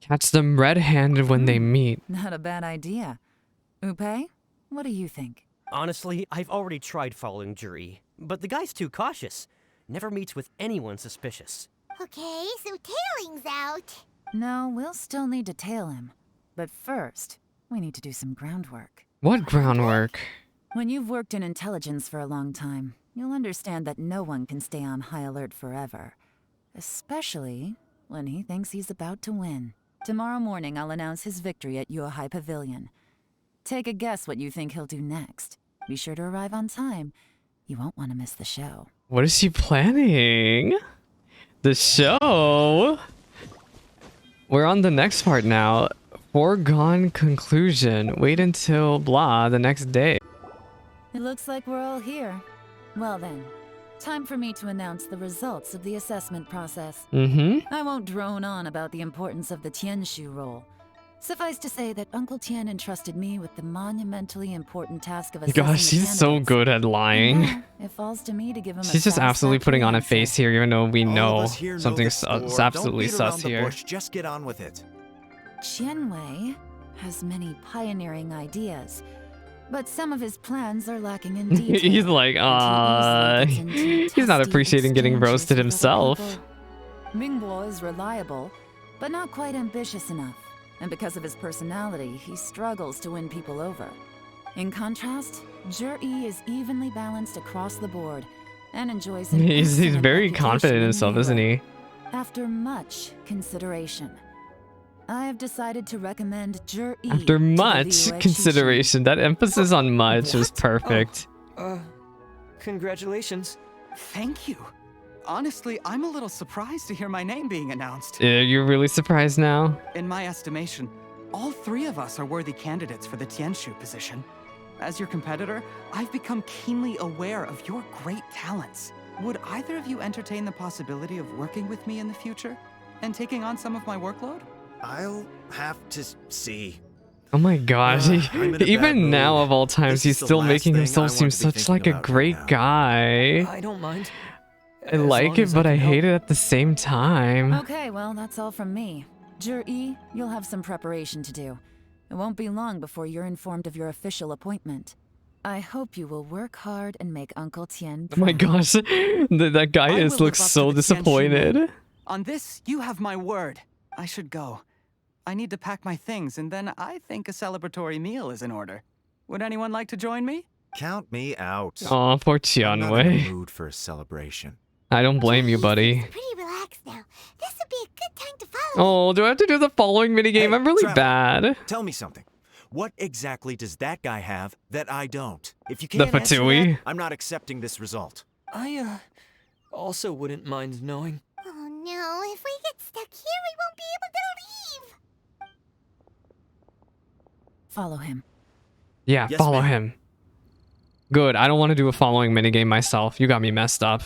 Catch them red-handed when they meet. Not a bad idea. Upei, what do you think? Honestly, I've already tried following Zhi-Yi, but the guy's too cautious. Never meets with anyone suspicious. Okay, so tailing's out. No, we'll still need to tail him. But first, we need to do some groundwork. What groundwork? When you've worked in intelligence for a long time, you'll understand that no one can stay on high alert forever. Especially when he thinks he's about to win. Tomorrow morning, I'll announce his victory at Yuehai Pavilion. Take a guess what you think he'll do next. Be sure to arrive on time. You won't want to miss the show. What is she planning? The show? We're on the next part now. Foregone conclusion. Wait until blah the next day. It looks like we're all here. Well then, time for me to announce the results of the assessment process. I won't drone on about the importance of the Tianshu role. Suffice to say that Uncle Tien entrusted me with the monumentally important task of assessing Gosh, she's so good at lying. Now, it falls to me to give him She's just absolutely putting on a face here, even though we know something's absolutely sus here. Just get on with it. Qianwei has many pioneering ideas, but some of his plans are lacking in detail. He's like, he's not appreciating getting roasted himself. Mingbo is reliable, but not quite ambitious enough. And because of his personality, he struggles to win people over. In contrast, Zhi-Yi is evenly balanced across the board and enjoys an He's excellent very reputation confident in himself, Nehua. isn't he? After much consideration, I have decided to recommend Zhi-Yi After to the much VOD consideration, that emphasis on much was perfect. Congratulations. Thank you. Honestly, I'm a little surprised to hear my name being announced. You're really surprised now? In my estimation, all three of us are worthy candidates for the Tianshu position. As your competitor, I've become keenly aware of your great talents. Would either of you entertain the possibility of working with me in the future and taking on some of my workload? I'll have to see. Oh my gosh, I'm in a bad even now mood. of all times, This he's is the still last making thing himself I seem want to be such like a thinking about great right now. guy. I don't mind. I like it, but I hate it at the same time. Okay, well, that's all from me. Zhi-Yi, you'll have some preparation to do. It won't be long before you're informed of your official appointment. I hope you will work hard and make Uncle Tien Oh my proud. gosh, that guy I will looks live up so to the Tianshu disappointed. role. On this, you have my word. I should go. I need to pack my things, and then I think a celebratory meal is in order. Would anyone like to join me? Count me out. Aw, poor I'm not in the Qianwei. mood for a celebration. I don't blame you, buddy. Pretty relaxed now. This would be a good time to follow. Oh, do I have to do the following minigame? Hey, I'm really Trevor, bad. Tell me something. What exactly does that guy have that I don't? If you The can't answer Fatui. that, I'm not accepting this result. I, also wouldn't mind knowing. Oh no, if we get stuck here, we won't be able to leave. Follow him. Yeah, Yes, follow ma'am. him. Good, I don't want to do a following minigame myself. You got me messed up.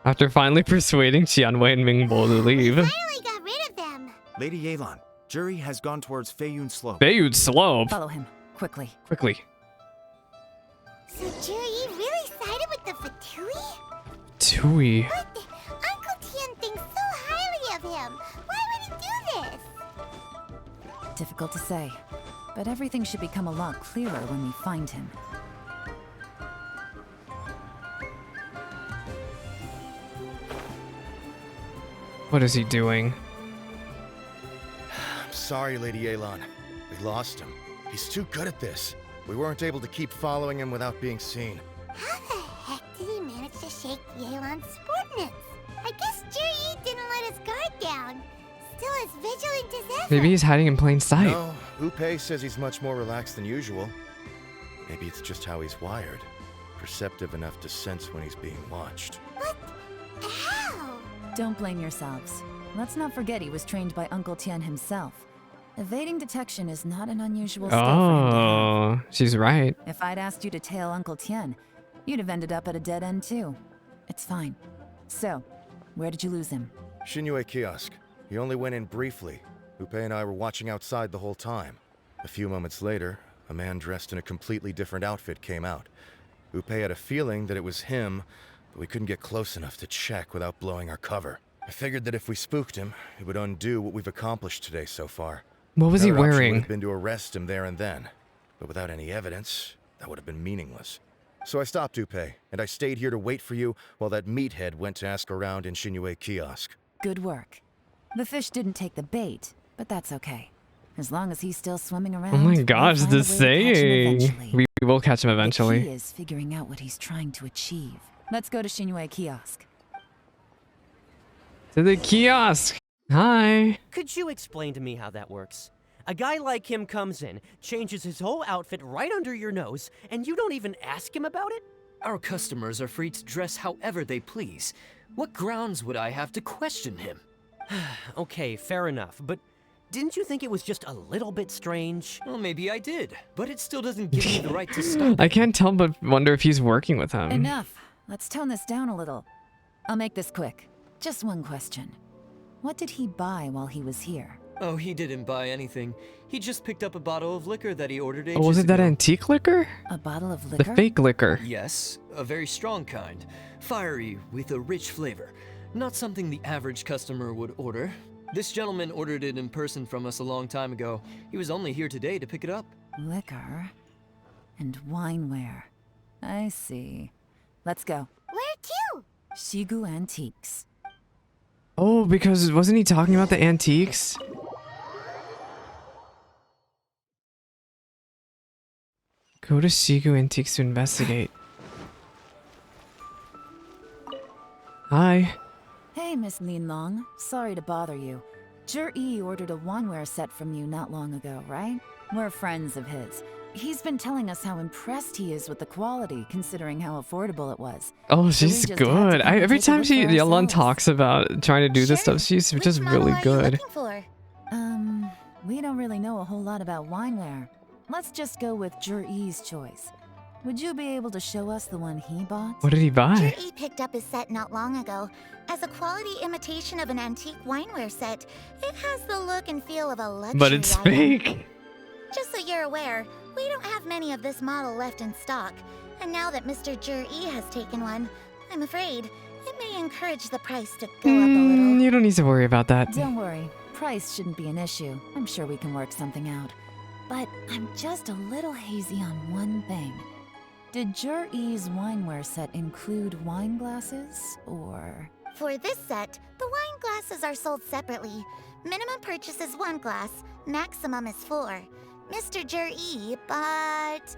After finally persuading Tianwei and Mingbo to leave. Finally got rid of them. Lady Yelan, Jury has gone towards Feiyun Slope. Feiyun Slope? Follow him, quickly. Quickly. So Jury really sided with the Fatui? Tui. But Uncle Tian thinks so highly of him. Why would he do this? Difficult to say, but everything should become a lot clearer when we find him. What is he doing? I'm sorry, Lady Yelan. We lost him. He's too good at this. We weren't able to keep following him without being seen. How the heck did he manage to shake Yelan's subordinates? I guess Juri didn't let his guard down. Still as vigilant as ever. Maybe he's hiding in plain sight. No, Upe says he's much more relaxed than usual. Maybe it's just how he's wired. Perceptive enough to sense when he's being watched. But how? Don't blame yourselves. Let's not forget he was trained by Uncle Tian himself. Evading detection is not an unusual skill for him to have. She's right. If I'd asked you to tail Uncle Tian, you'd have ended up at a dead end too. It's fine. So, where did you lose him? Shinyue kiosk. He only went in briefly. Upe and I were watching outside the whole time. A few moments later, a man dressed in a completely different outfit came out. Upe had a feeling that it was him, but we couldn't get close enough to check without blowing our cover. I figured that if we spooked him, it would undo what we've accomplished today so far. What was he Another option wearing? would have been to arrest him there and then, but without any evidence, that would have been meaningless. So I stopped Upe, and I stayed here to wait for you while that meathead went to ask around in Shinyue kiosk. Good work. The fish didn't take the bait, but that's okay. As long as he's still swimming around. Oh my gosh, we'll the find a way to catch him saying. eventually. We will catch him The eventually. key is figuring out what he's trying to achieve. Let's go to Shinyue kiosk. To the kiosk. Hi. Could you explain to me how that works? A guy like him comes in, changes his whole outfit right under your nose, and you don't even ask him about it? Our customers are free to dress however they please. What grounds would I have to question him? Okay, fair enough, but didn't you think it was just a little bit strange? Well, maybe I did, but it still doesn't give me the right to stop. I can't tell but wonder if he's working with him. Enough. Let's tone this down a little. I'll make this quick. Just one question. What did he buy while he was here? Oh, he didn't buy anything. He just picked up a bottle of liquor that he ordered ages Oh, was it that ago. antique liquor? A bottle of liquor? The fake liquor. Yes, a very strong kind. Fiery, with a rich flavor. Not something the average customer would order. This gentleman ordered it in person from us a long time ago. He was only here today to pick it up. Liquor and wineware. I see. Let's go. Where to? Shigu Antiques. Oh, because wasn't he talking about the antiques? Go to Shigu Antiques to investigate. Hi. Hey, Miss Lin Long. Sorry to bother you. Jur-E ordered a wineware set from you not long ago, right? We're friends of his. He's been telling us how impressed he is with the quality, considering how affordable it was. Oh, So we she's just had to good. come and Every take a time look she for Yelan ourselves. talks about trying to do this Sure. stuff, she's Which just model really are you good. looking for? We don't really know a whole lot about wineware. Let's just go with Jur-E's choice. Would you be able to show us the one he bought? What did he buy? Jur-E picked up his set not long ago. As a quality imitation of an antique wineware set, it has the look and feel of a luxury But it's item. fake. Just so you're aware, we don't have many of this model left in stock. And now that Mr. Jur-E has taken one, I'm afraid it may encourage the price to go up a little. You don't need to worry about that. Don't worry. Price shouldn't be an issue. I'm sure we can work something out. But I'm just a little hazy on one thing. Did Jur-E's wineware set include wine glasses, or...? For this set, the wine glasses are sold separately. Minimum purchase is 1 glass, maximum is 4. Mr. Jur-E bought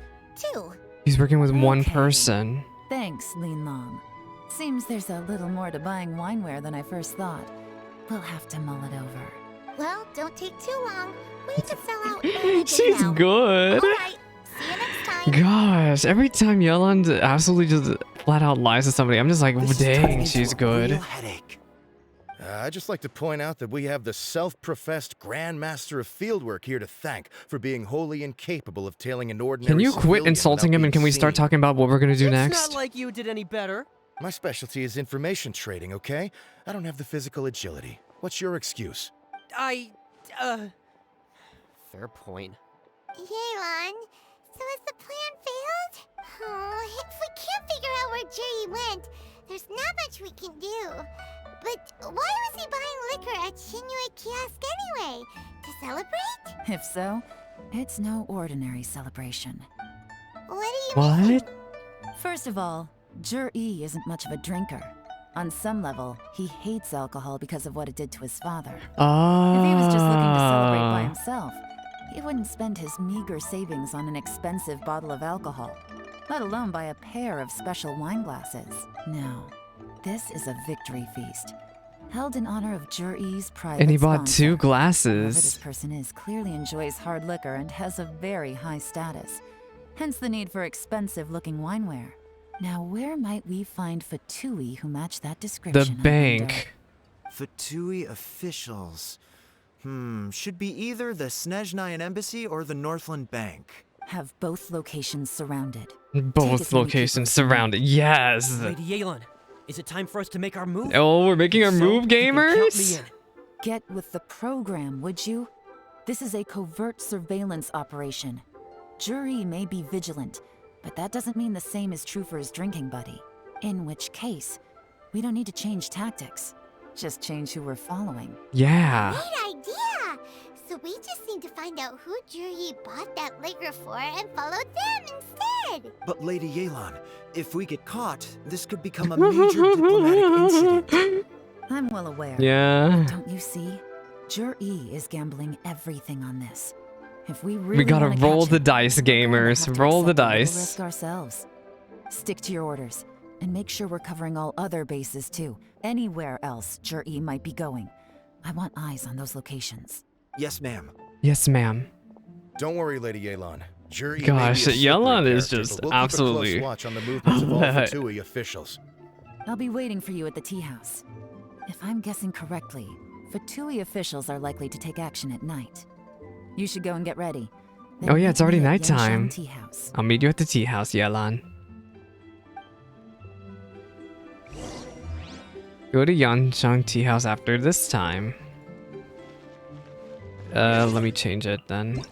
2. He's working with one Okay. person. Thanks, Lin Long. Seems there's a little more to buying wineware than I first thought. We'll have to mull it over. Well, don't take too long. We could sell out any day She's now. good. Alright, see you next time. Gosh, every time Yelan absolutely just flat out lies to somebody, I'm just like, This is dang, turning she's into a real good. headache. I'd just like to point out that we have the self-professed Grand Master of Fieldwork here to thank for being wholly incapable of tailing an ordinary Can you quit civilian insulting without him and can being we start seen. talking about what we're gonna do It's next? not like you did any better. My specialty is information trading, okay? I don't have the physical agility. What's your excuse? Fair point. Yelan, so has the plan failed? Oh, if we can't figure out where Jerry went, there's not much we can do. But why was he buying liquor at Shinue Kiosk anyway? To celebrate? If so, it's no ordinary celebration. What do you mean? First of all, Jur-E isn't much of a drinker. On some level, he hates alcohol because of what it did to his father. If he was just looking to celebrate by himself, he wouldn't spend his meager savings on an expensive bottle of alcohol, let alone buy a pair of special wine glasses. No, this is a victory feast, held in honor of Jur-E's private And he bought sponsor. 2 Whoever glasses. this person is clearly enjoys hard liquor and has a very high status, hence the need for expensive-looking wineware. Now, where might we find Fatui who match that description? The I wonder? bank. Fatui officials. Should be either the Snezhnayan Embassy or the Northland Bank. Have both locations surrounded. Both locations surrounded. Yes. Lady Yelan, is it time for us to make our move? Oh, we're making our move, You can count me gamers? in. Get with the program, would you? This is a covert surveillance operation. Jur-E may be vigilant, but that doesn't mean the same is true for his drinking buddy. In which case, we don't need to change tactics. Just change who we're following. Yeah. Great idea! So we just need to find out who Juri bought that liquor for and follow them instead! But Lady Yelan, if we get caught, this could become a major diplomatic incident. I'm well aware. Yeah. But don't you see? Jur-E is gambling everything on this. If we really gotta wanna roll catch the him, dice, we're going to gamers. have to Roll the accept a little dice. risk ourselves. Stick to your orders, and make sure we're covering all other bases too. Anywhere else Jur-E might be going. I want eyes on those locations. Yes, ma'am. Yes, ma'am. Don't worry, Lady Yelan. Juri Gosh, may be a Yelan slippery is character, just but we'll absolutely- keep a close watch on the movements of all Fatui officials. I'll be waiting for you at the tea house. If I'm guessing correctly, Fatui officials are likely to take action at night. You should go and get ready. Then Oh yeah, meet it's already me at nighttime. Yanshan Tea House. I'll meet you at the tea house, Yelan. Go to Yanshang Tea House after this time. Let me change it then.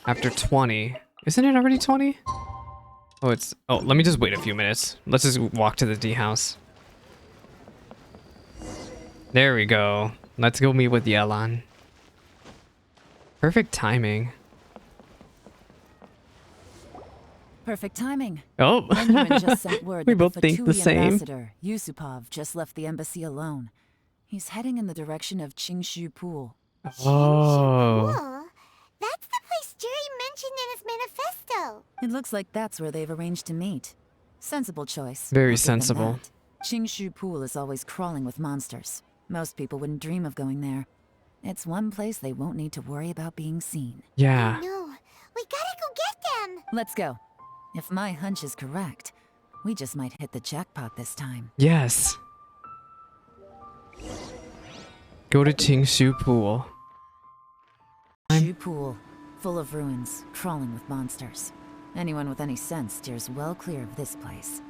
After 20. Isn't it already 20? Oh, it's... Oh, let me just wait a few minutes. Let's just walk to the tea house. There we go. Let's go meet with Yelan. Perfect timing. Perfect timing. Oh, Benjamin just sent word we that both the think the Fatui same. ambassador, Yusupov, just left the embassy alone. He's heading in the direction of Qingshu Pool. Oh. Cool. That's the place Jerry mentioned in his manifesto. It looks like that's where they've arranged to meet. Sensible choice. Very I'll give them sensible. that. Qingshu Pool is always crawling with monsters. Most people wouldn't dream of going there. It's one place they won't need to worry about being seen. Yeah. No, we gotta go get them. Let's go. If my hunch is correct, we just might hit the jackpot this time. Yes. Go to Qingshu Pool. Qingshu Pool, full of ruins, crawling with monsters. Anyone with any sense steers well clear of this place.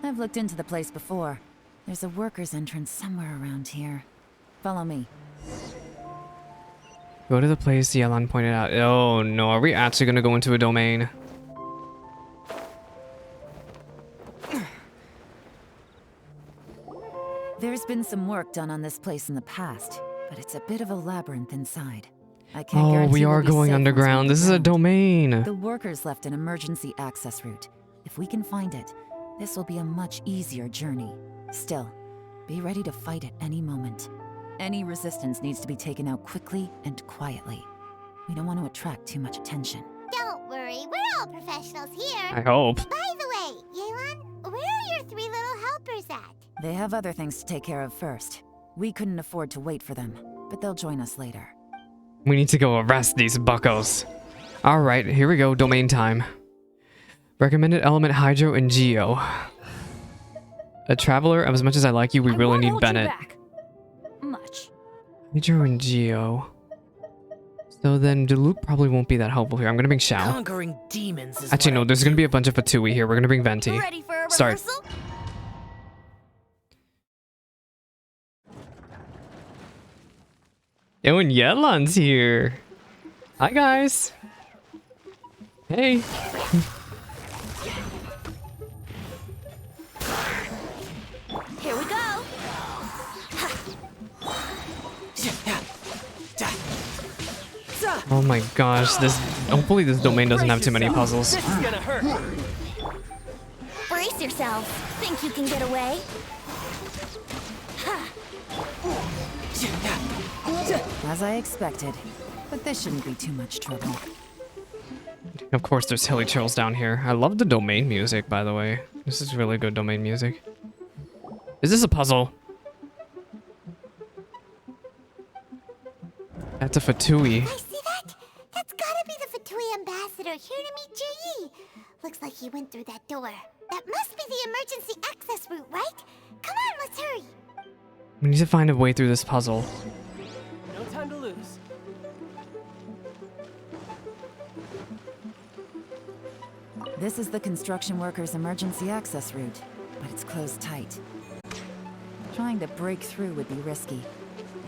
I've looked into the place before. There's a worker's entrance somewhere around here. Follow me. Go to the place Yelan pointed out. Oh no, are we actually gonna go into a domain? There's been some work done on this place in the past, but it's a bit of a labyrinth inside. I can't Oh, guarantee we we'll are be going safe once we're underground. This is a underground. domain. The workers left an emergency access route. If we can find it, this will be a much easier journey. Still, be ready to fight at any moment. Any resistance needs to be taken out quickly and quietly. We don't want to attract too much attention. Don't worry, we're all professionals here. I hope. By the way, Yelan, where are your 3 little helpers at? They have other things to take care of first. We couldn't afford to wait for them, but they'll join us later. We need to go arrest these buckos. Alright, here we go. Domain time. Recommended element Hydro and Geo. A traveler, as much as I like you, we really need Bennett. Much. Hydro and Geo. So then Diluc probably won't be that helpful here. I'm gonna bring Xiao. Conquering demons is Actually, what no, I there's gonna do. be a bunch of Fatui here. We're gonna bring Venti. Ready for a Start. rehearsal? Oh, and Yelan's here. Hi, guys. Hey. Here we go. Oh my gosh, this. Hopefully, this domain doesn't have too many puzzles. This is gonna hurt. Brace yourselves. Think you can get away? As I expected. But this shouldn't be too much trouble. Of course, there's hilly chills down here. I love the domain music, by the way. This is really good domain music. Is this a puzzle? That's a Fatui. I see that? That's gotta be the Fatui ambassador here to meet Ji. Looks like he went through that door. That must be the emergency access route, right? Come on, let's hurry. We need to find a way through this puzzle. No time to lose. This is the construction workers' emergency access route, but it's closed tight. Trying to break through would be risky.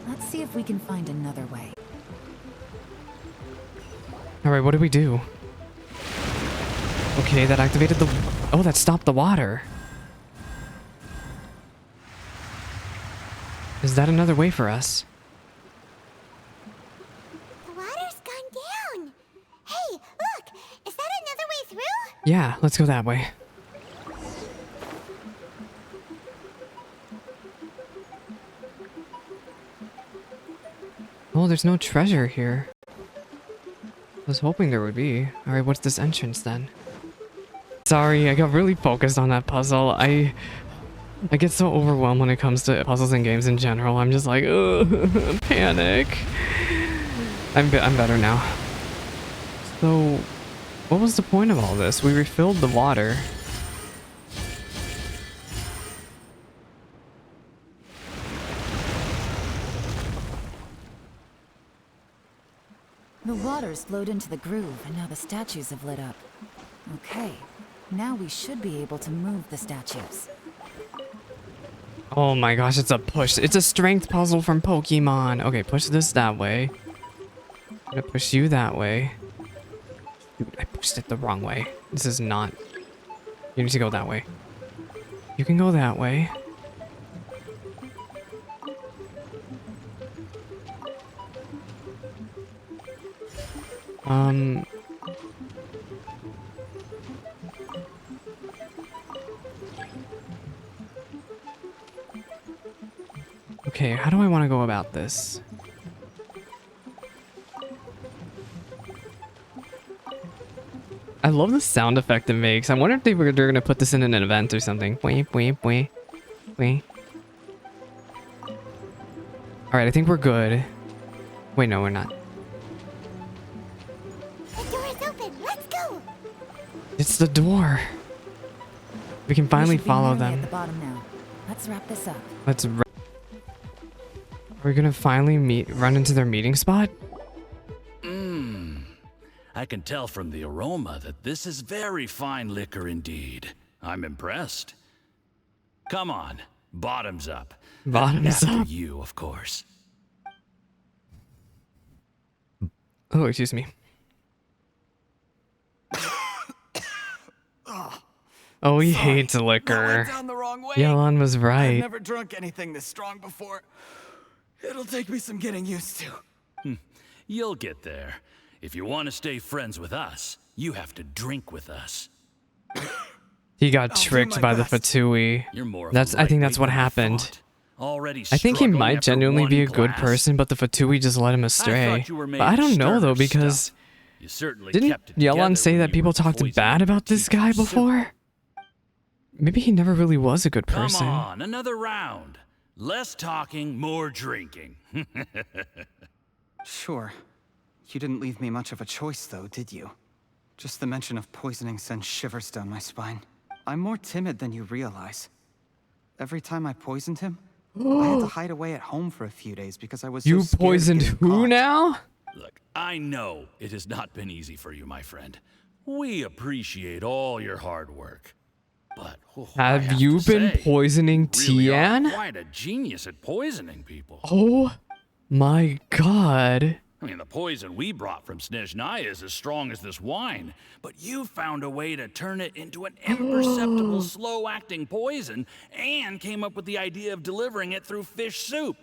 Let's see if we can find another way. Alright, what do we do? Okay, that activated the... Oh, that stopped the water. Is that another way for us? The water's gone down. Hey, look! Is that another way through? Yeah, let's go that way. Oh, there's no treasure here. I was hoping there would be. Alright, what's this entrance then? Sorry, I got really focused on that puzzle. I get so overwhelmed when it comes to puzzles and games in general. I'm just like, ugh, panic. I'm better now. So, what was the point of all this? We refilled the water. The water's flowed into the groove, and now the statues have lit up. Okay, now we should be able to move the statues. Oh my gosh, it's a push. It's a strength puzzle from Pokemon. Okay, push this that way. I'm gonna push you that way. Dude, I pushed it the wrong way. This is not... You need to go that way. You can go that way. Okay, how do I want to go about this? I love the sound effect it makes. I wonder if they're gonna put this in an event or something. Wait, wait, wait, wait. All right, I think we're good. Wait, no, we're not. The door is open. Let's go. It's the door. We can finally We should be follow nearly them. at the bottom now. Let's wrap this up. Let's. We're gonna finally run into their meeting spot. I can tell from the aroma that this is very fine liquor indeed. I'm impressed. Come on, bottoms up. Bottoms After up. you, of course. Oh, excuse me. Oh, he hates liquor. Down the wrong way. Yelan was I've right. never drunk anything this strong before. It'll take me some getting used to. You'll get there. If you want to stay friends with us, you have to drink with us. He got tricked by the Fatui. You're more of a I think that's what lightweight than I happened. thought. Already I think he struggling might after genuinely be a one good glass. person, but the Fatui just led him astray. thought you were made But I of don't know though, sterner because stuff. You certainly didn't kept it together Yelan say when that you people were talked poisoned bad about this guy before? Maybe he never really was a good person. Come on, another round. Less talking, more drinking. Sure. You didn't leave me much of a choice, though, did you? Just the mention of poisoning sends shivers down my spine. I'm more timid than you realize. Every time I poisoned him, I had to hide away at home for a few days because I was so You scared of poisoned getting who caught. now? Look, I know it has not been easy for you, my friend. We appreciate all your hard work. But Have you been poisoning really are Tian? quite a genius at poisoning people. Oh my god. I mean, the poison we brought from Snezhnaya is as strong as this wine, but you found a way to turn it into an imperceptible, slow-acting poison, and came up with the idea of delivering it through fish soup.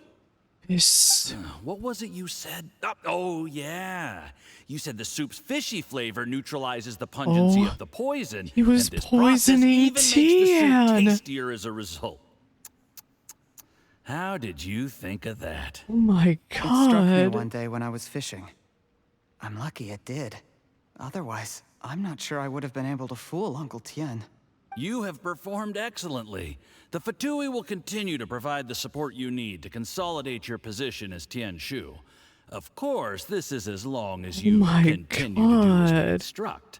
What was it you said? Oh, yeah. You said the soup's fishy flavor neutralizes the pungency of the poison. He was and this poisoning process even makes the Tian. soup tastier as a result. How did you think of that? Oh my It struck me god. one day when I was fishing. I'm lucky it did. Otherwise, I'm not sure I would have been able to fool Uncle Tien. You have performed excellently. The Fatui will continue to provide the support you need to consolidate your position as Tian Shu. Of course, this is as long as you continue to do as we instruct.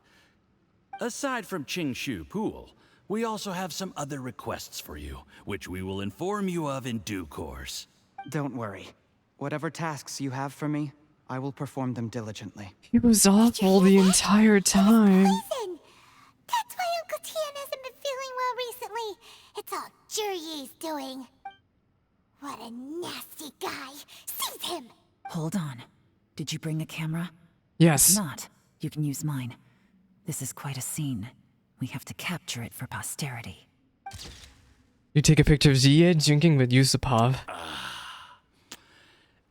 Aside from Qing Shu Pool, we also have some other requests for you, which we will inform you of in due course. Don't worry. Whatever tasks you have for me, I will perform them diligently. He was awful the entire time. That's why Uncle Tien hasn't been feeling well recently. It's all Jurye's doing. What a nasty guy. Seize him! Hold on. Did you bring a camera? Yes. If not, you can use mine. This is quite a scene. We have to capture it for posterity. You take a picture of Zia drinking with Yusupov.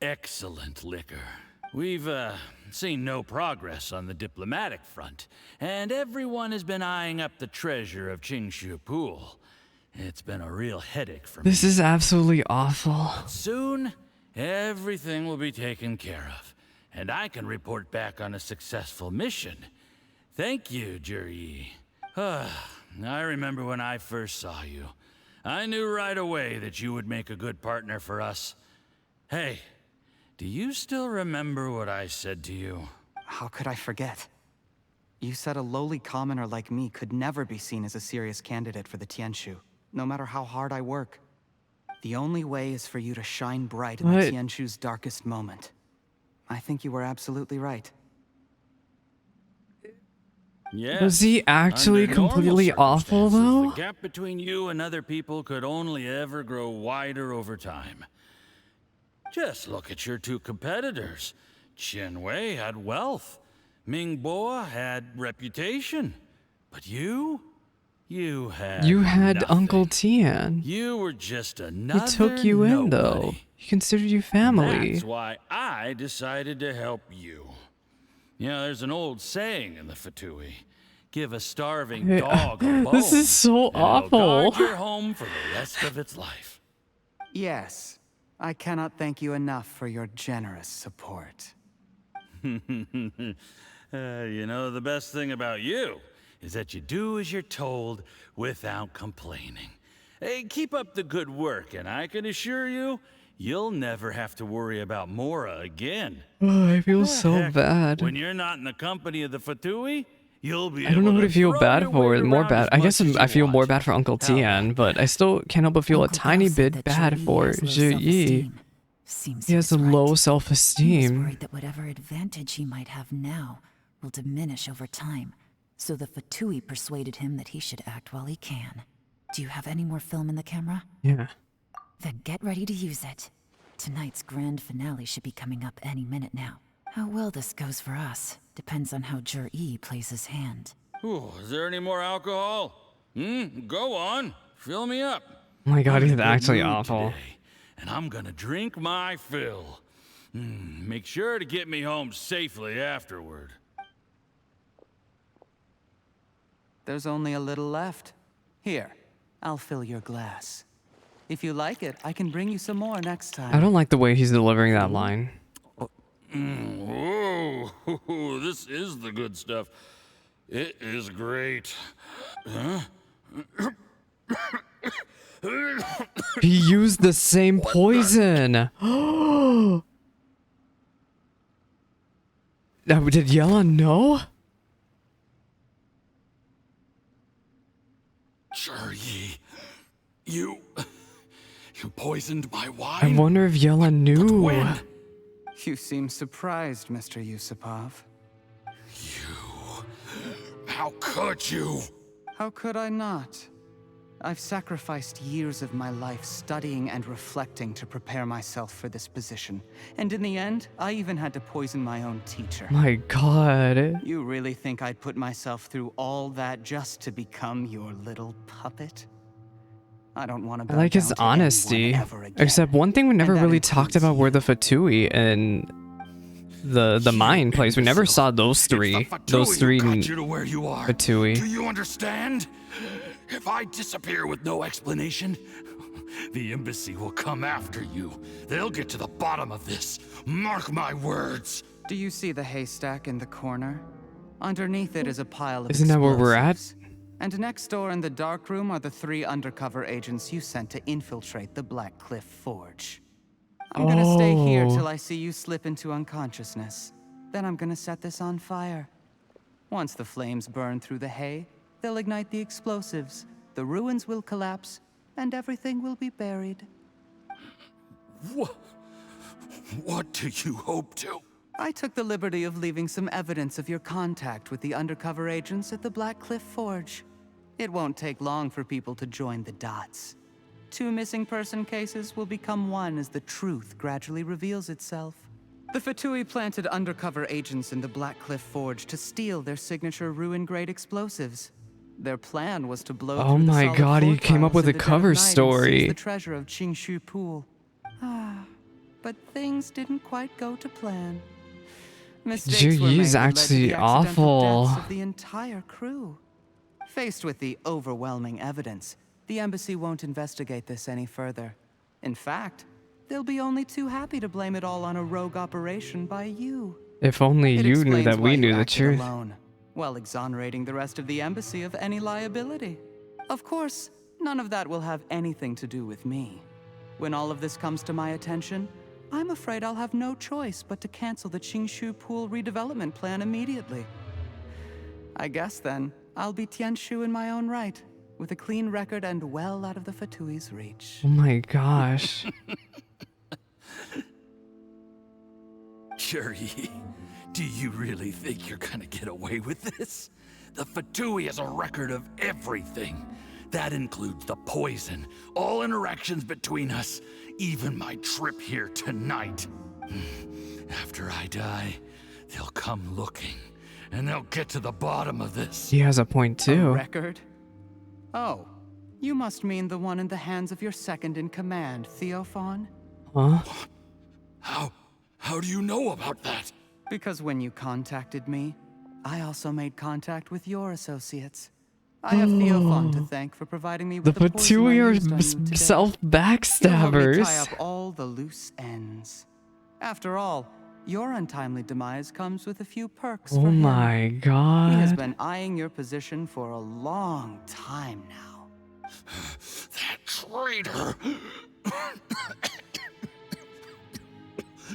Excellent liquor. We've seen no progress on the diplomatic front, and everyone has been eyeing up the treasure of Qingshu Pool. It's been a real headache for me. This is absolutely awful. Soon, everything will be taken care of, and I can report back on a successful mission. Thank you, Juryi. I remember when I first saw you. I knew right away that you would make a good partner for us. Hey, do you still remember what I said to you? How could I forget? You said a lowly commoner like me could never be seen as a serious candidate for the Tianshu, no matter how hard I work. The only way is for you to shine bright in the Tianshu's darkest moment. I think you were absolutely right. Yes. Was he actually Under normal completely awful though? The gap between you and other people could only ever grow wider over time. Just look at your two competitors. Chen Wei had wealth. Ming Boa had reputation. But you had nothing. Uncle Tien. You were just another He took you in though. He considered you family. That's why I decided to help you. You know, there's an old saying in the Fatui. Give a starving dog a bone. This is so and awful. It'll guard your home for the rest of its life. Yes, I cannot thank you enough for your generous support. You know, the best thing about you is that you do as you're told without complaining. Hey, keep up the good work, and I can assure you, you'll never have to worry about Mora again. Oh, I feel so bad. When you're not in the company of the Fatui, you'll be I don't know who to feel throw bad your for. weight More around bad. as I guess much as I you feel more want. bad for Uncle Tien, but I still can't help but feel a tiny bit bad for Zhi. He has a low He's self-esteem. worried that whatever advantage he might have now will diminish over time, so the Fatui persuaded him that he should act while he can. Do you have any more film in the camera? Yeah. Then get ready to use it. Tonight's grand finale should be coming up any minute now. How well this goes for us depends on how Jur-E plays his hand. Ooh, is there any more alcohol? Go on. Fill me up. Oh my god, I'm in he's a good actually mood awful. today, and I'm gonna drink my fill. Make sure to get me home safely afterward. There's only a little left. Here, I'll fill your glass. If you like it, I can bring you some more next time. I don't like the way he's delivering that line. Whoa, this is the good stuff. It is great. Huh? He used the same poison. Did Yelan know? Juryi, you poisoned my wine. I wonder if Yelan knew. You seem surprised, Mr. Yusupov. How could you? How could I not? I've sacrificed years of my life studying and reflecting to prepare myself for this position. And in the end, I even had to poison my own teacher. My God. You really think I'd put myself through all that just to become your little puppet? I don't want to I like his honesty. Except one thing we never really talked about were the Fatui and the mine place. We never saw those three. Those three Fatui. Do you understand? If I disappear with no explanation, the embassy will come after you. They'll get to the bottom of this. Mark my words. Do you see the haystack in the corner? Underneath it is a pile of Isn't that where we're at? And next door in the dark room are the 3 undercover agents you sent to infiltrate the Black Cliff Forge. I'm gonna stay here till I see you slip into unconsciousness. Then I'm gonna set this on fire. Once the flames burn through the hay, they'll ignite the explosives, the ruins will collapse, and everything will be buried. What do you hope to? I took the liberty of leaving some evidence of your contact with the undercover agents at the Black Cliff Forge. It won't take long for people to join the dots. 2 missing person cases will become one as the truth gradually reveals itself. The Fatui planted undercover agents in the Black Cliff Forge to steal their signature ruin-grade explosives. Their plan was to blow through the solid God, he fort came up piles with in a the cover dead of night and story. seize the treasure of Qingshu Pool. But things didn't quite go to plan. Mistakes were made He's that led to actually the accidental awful. deaths of the entire crew. Faced with the overwhelming evidence, the embassy won't investigate this any further. In fact, they'll be only too happy to blame it all on a rogue operation by you. If only It you knew explains that why we knew you the acted truth. alone, while exonerating the rest of the embassy of any liability. Of course, none of that will have anything to do with me. When all of this comes to my attention, I'm afraid I'll have no choice but to cancel the Qingshu Pool redevelopment plan immediately. I guess then, I'll be Tianshu in my own right, with a clean record and well out of the Fatui's reach. Oh my gosh. Jerry, do you really think you're gonna get away with this? The Fatui has a record of everything. That includes the poison, all interactions between us, even my trip here tonight. After I die, they'll come looking, and they'll get to the bottom of this. He has a point too. A record? Oh, you must mean the one in the hands of your second-in-command, Theophan? Huh? How do you know about that? Because when you contacted me, I also made contact with your associates. I have Theophan to thank for providing me with The the poison I Fatui are used on you today. self-backstabbers. He'll help me tie up all the loose ends. After all, your untimely demise comes with a few perks for Oh him. my He has god. been eyeing your position for a long time now. That traitor!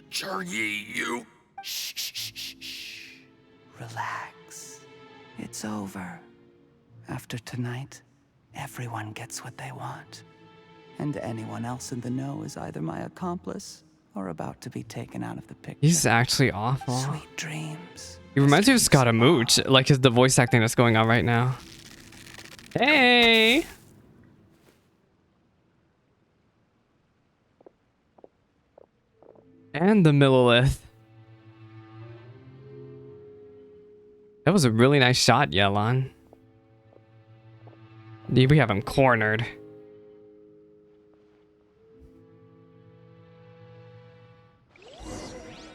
Jerry, you... Shh. Relax. It's over. After tonight, everyone gets what they want. And anyone else in the know is either my accomplice or about to be taken out of the picture. He's actually awful. Sweet dreams. He reminds me of Scaramouche, like the voice acting that's going on right now. Hey! And the Millilith. That was a really nice shot, Yelan. We have him cornered.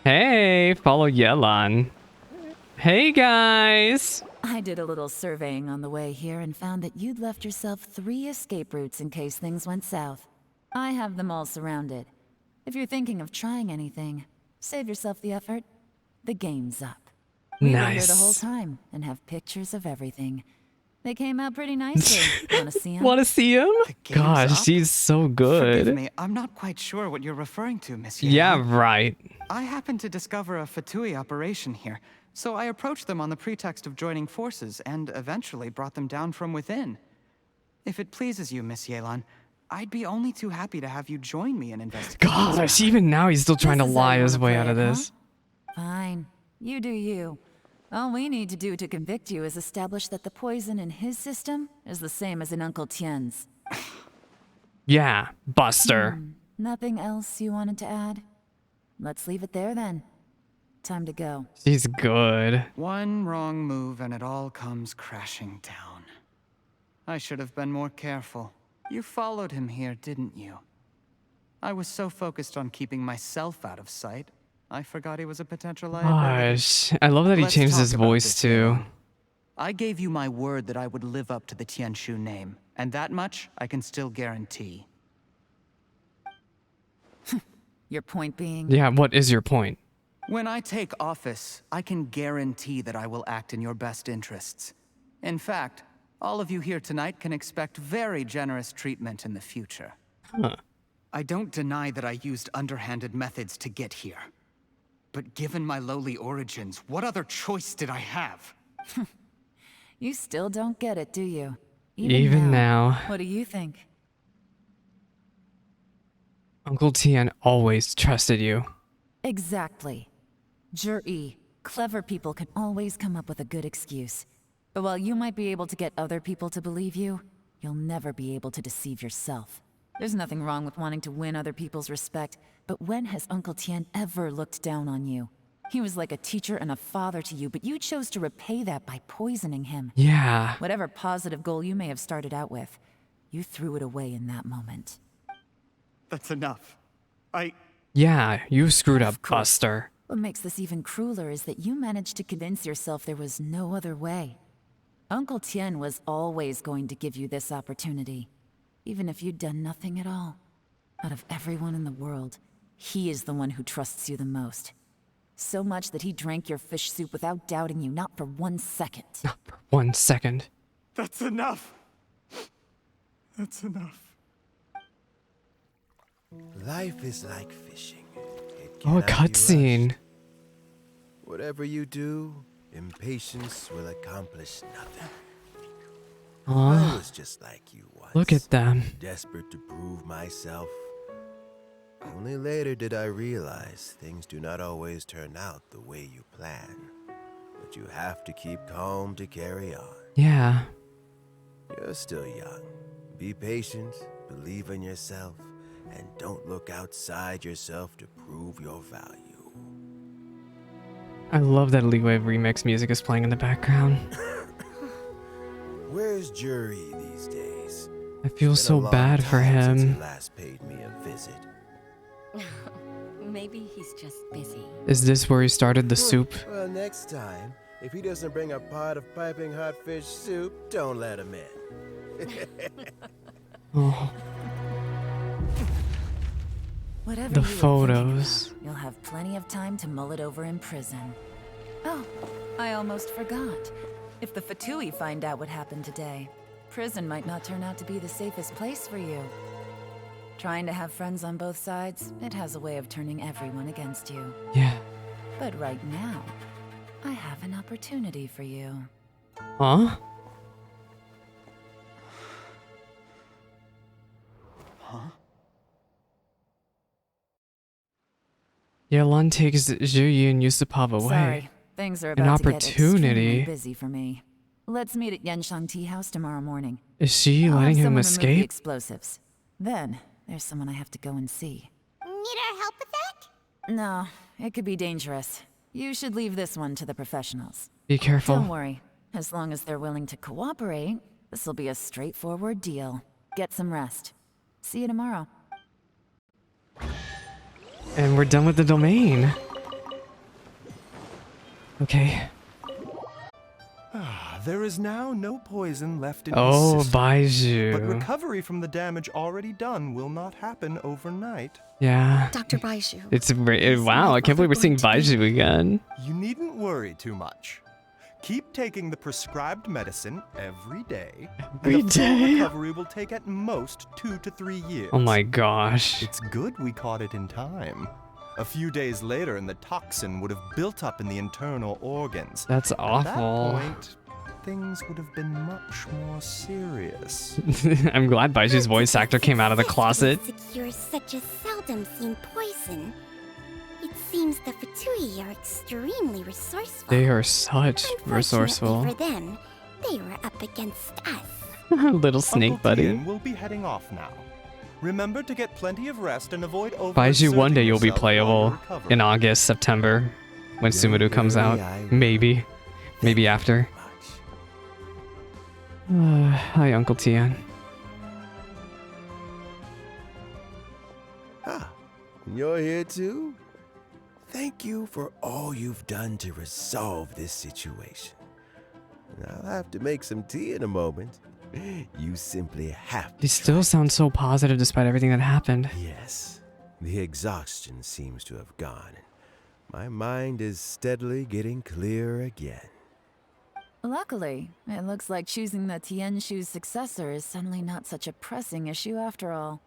Hey, follow Yelan. Hey guys! I did a little surveying on the way here and found that you'd left yourself 3 escape routes in case things went south. I have them all surrounded. If you're thinking of trying anything, save yourself the effort. The game's up. We were here the whole Nice. time and have pictures of everything. They came out pretty nicely. Wanna see them? Wanna see him? game's Gosh, up? she's so Forgive good. me, I'm not quite sure what you're referring to, Miss Yelan. Yeah, right. I happened to discover a Fatui operation here, so I approached them on the pretext of joining forces and eventually brought them down from within. If it pleases you, Miss Yelan, I'd be only too happy to have you join me in investigating. Gosh, even now he's still trying to This is how lie you his wanna way play out of it, huh? this. Fine. You do you. All we need to do to convict you is establish that the poison in his system is the same as in Uncle Tien's. Yeah, Buster. Nothing else you wanted to add? Let's leave it there then. Time to go. She's good. One wrong move and it all comes crashing down. I should have been more careful. You followed him here, didn't you? I was so focused on keeping myself out of sight, I forgot he was a potential liability. Gosh, I love that he Let's changed talk his about voice this, too. Yelan. I gave you my word that I would live up to the Tianshu name, and that much I can still guarantee. Your point being? Yeah, what is your point? When I take office, I can guarantee that I will act in your best interests. In fact, all of you here tonight can expect very generous treatment in the future. Huh. I don't deny that I used underhanded methods to get here. But given my lowly origins, what other choice did I have? You still don't get it, do you? Even now. What do you think? Uncle Tien always trusted you. Exactly. Jur-E, clever people can always come up with a good excuse. But while you might be able to get other people to believe you, you'll never be able to deceive yourself. There's nothing wrong with wanting to win other people's respect, but when has Uncle Tien ever looked down on you? He was like a teacher and a father to you, but you chose to repay that by poisoning him. Yeah. Whatever positive goal you may have started out with, you threw it away in that moment. That's enough. Yeah, you screwed up, Buster. What makes this even crueler is that you managed to convince yourself there was no other way. Uncle Tien was always going to give you this opportunity, even if you'd done nothing at all. Out of everyone in the world, he is the one who trusts you the most. So much that he drank your fish soup without doubting you, not for 1 second. Not for 1 second. That's enough. That's enough. Life is like fishing. Oh, a cutscene. Whatever you do, impatience will accomplish nothing. I Aw, was just like you once. look at them. Desperate to prove myself. Only later did I realize things do not always turn out the way you plan. But you have to keep calm to carry on. Yeah. You're still young. Be patient, believe in yourself, and don't look outside yourself to prove your value. I love that Leeway remix music is playing in the background. Where's Jury these days? I feel It's been so a long bad for time since him. he last paid me a visit. Maybe he's just busy. Is this where he started the soup? Well, next time, if he doesn't bring a pot of piping hot fish soup, don't let him in. Oh, Whatever the you were thinking photos. about, you'll have plenty of time to mull it over in prison. Oh, I almost forgot. If the Fatui find out what happened today, prison might not turn out to be the safest place for you. Trying to have friends on both sides, it has a way of turning everyone against you. Yeah. But right now, I have an opportunity for you. Huh? Yelan takes Zhuyi and Yusupov away. Sorry, things are An about to get opportunity. extremely busy for me. Let's meet at Yenshang Tea House tomorrow morning. Is she I'll have letting him someone remove the escape? explosives. Then, there's someone I have to go and see. Need our help with that? No, it could be dangerous. You should leave this one to the professionals. Be careful. Don't worry. As long as they're willing to cooperate, this'll be a straightforward deal. Get some rest. See you tomorrow. And we're done with the domain. Okay. There is now no poison left in Oh, his system. Baizhu. But recovery from the damage already done will not happen overnight. Yeah. Dr. Baizhu. It's wow, I can't believe we're seeing Baizhu again. You needn't worry too much. Keep taking the prescribed medicine every day. Every and the full day? recovery will take at most 2 to 3 years. Oh my gosh. It's good we caught it in time. A few days later and the toxin would have built up in the internal organs. That's At awful. that point, things would have been much more serious. I'm glad Baiju's voice actor came out of the closet. Secures such a seldom seen poison. It seems the Fatui are extremely resourceful. They are such resourceful. For them, they were up against us. Little snake Uncle buddy. Tien will be heading off now. Remember to get plenty of rest and avoid Baiju, one day you'll be yourself while you playable recover. in August, September, when Sumuru comes out. Maybe. Maybe after. Hi, Uncle Tien. Ah, you're here too? Thank you for all you've done to resolve this situation. I'll have to make some tea in a moment. You simply have to. He still sounds so positive despite everything that happened. Yes, the exhaustion seems to have gone. My mind is steadily getting clearer again. Luckily, it looks like choosing the Tianshu's successor is suddenly not such a pressing issue after all.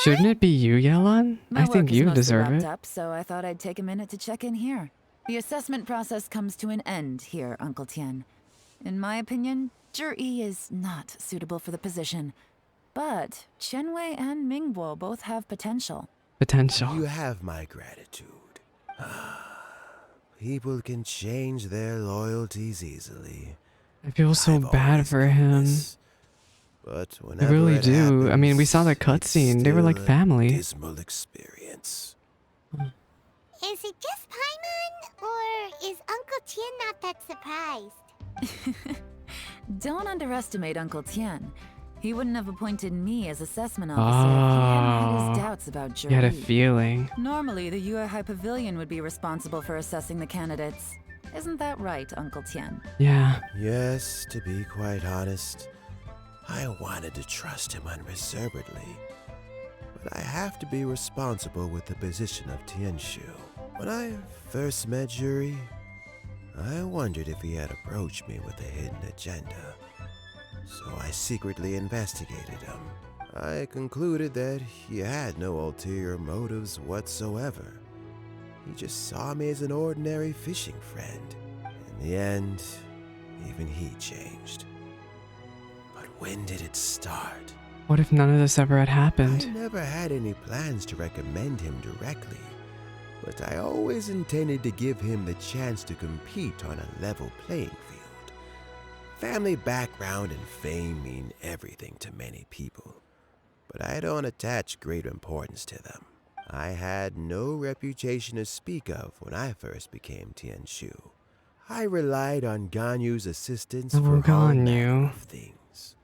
Shouldn't it be you, Yelan? My I think work is you mostly deserve wrapped it. up, so I thought I'd take a minute to check in here. The assessment process comes to an end here, Uncle Tien. In my opinion, Zhi is not suitable for the position. But Qianwei and Mingbo both have potential. Potential. You have my gratitude. People can change their loyalties easily. I feel so bad for him. But I whenever really it do. I mean, we saw that happens, cutscene. They were like still a family. Dismal experience. Is it just Paimon, or is Uncle Tien not that surprised? Don't underestimate Uncle Tien. He wouldn't have appointed me as assessment officer if he hadn't had his doubts about Zhi. You had a feeling. Normally, the Yuehai Pavilion would be responsible for assessing the candidates. Isn't that right, Uncle Tien? Yeah. Yes, to be quite honest, I wanted to trust him unreservedly. But I have to be responsible with the position of Tianshu. When I first met Zhi, I wondered if he had approached me with a hidden agenda. So I secretly investigated him. I concluded that he had no ulterior motives whatsoever. He just saw me as an ordinary fishing friend. In the end, even he changed. But when did it start? What if none of this ever had happened? I never had any plans to recommend him directly, but I always intended to give him the chance to compete on a level playing field. Family background and fame mean everything to many people, but I don't attach great importance to them. I had no reputation to speak of when I first became Tianshu. I relied on Ganyu's assistance for all manner of things.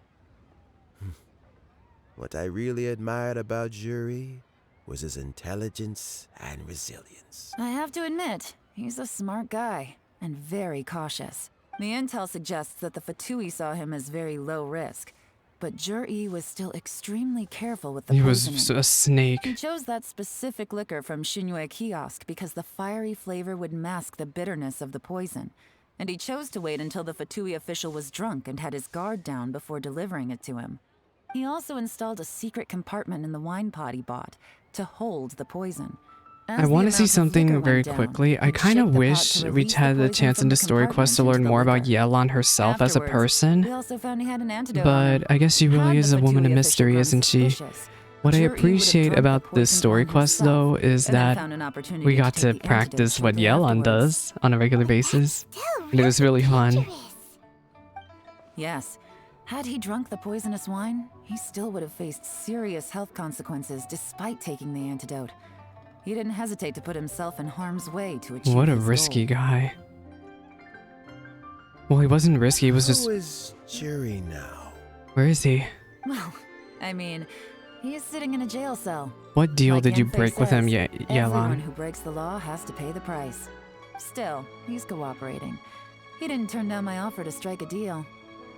What I really admired about Zhi was his intelligence and resilience. I have to admit, he's a smart guy, and very cautious. The intel suggests that the Fatui saw him as very low risk, but Zhi was still extremely careful with the He poisoning. was a snake. He chose that specific liquor from Xinyue Kiosk because the fiery flavor would mask the bitterness of the poison, and he chose to wait until the Fatui official was drunk and had his guard down before delivering it to him. He also installed a secret compartment in the wine pot he bought to hold the poison. I want to see something very quickly. I kind of wish we'd had the chance in the story quest to learn more about Yelan herself as a person. We also found he had an antidote on But him. I guess she really Had is the a woman of Fatui mystery, official isn't she? grown suspicious, What I Zhi would've appreciate drunk about the this poison story on quest, himself, though, is and then that found an opportunity we to got take to the antidote practice what shortly Yelan afterwards. does on a regular basis. And it was really fun. Yes. Had he drunk the poisonous wine, he still would have faced serious health consequences despite taking the antidote. He didn't hesitate to put himself in harm's way to achieve What a his risky goal. guy. Well, he wasn't risky, he was just... Who is Zhi now? Where is he? Well, I mean, he is sitting in a jail cell. What deal Like did you Genfei break with him, says, Everyone Yelan? who breaks the law has to pay the price. Still, he's cooperating. He didn't turn down my offer to strike a deal.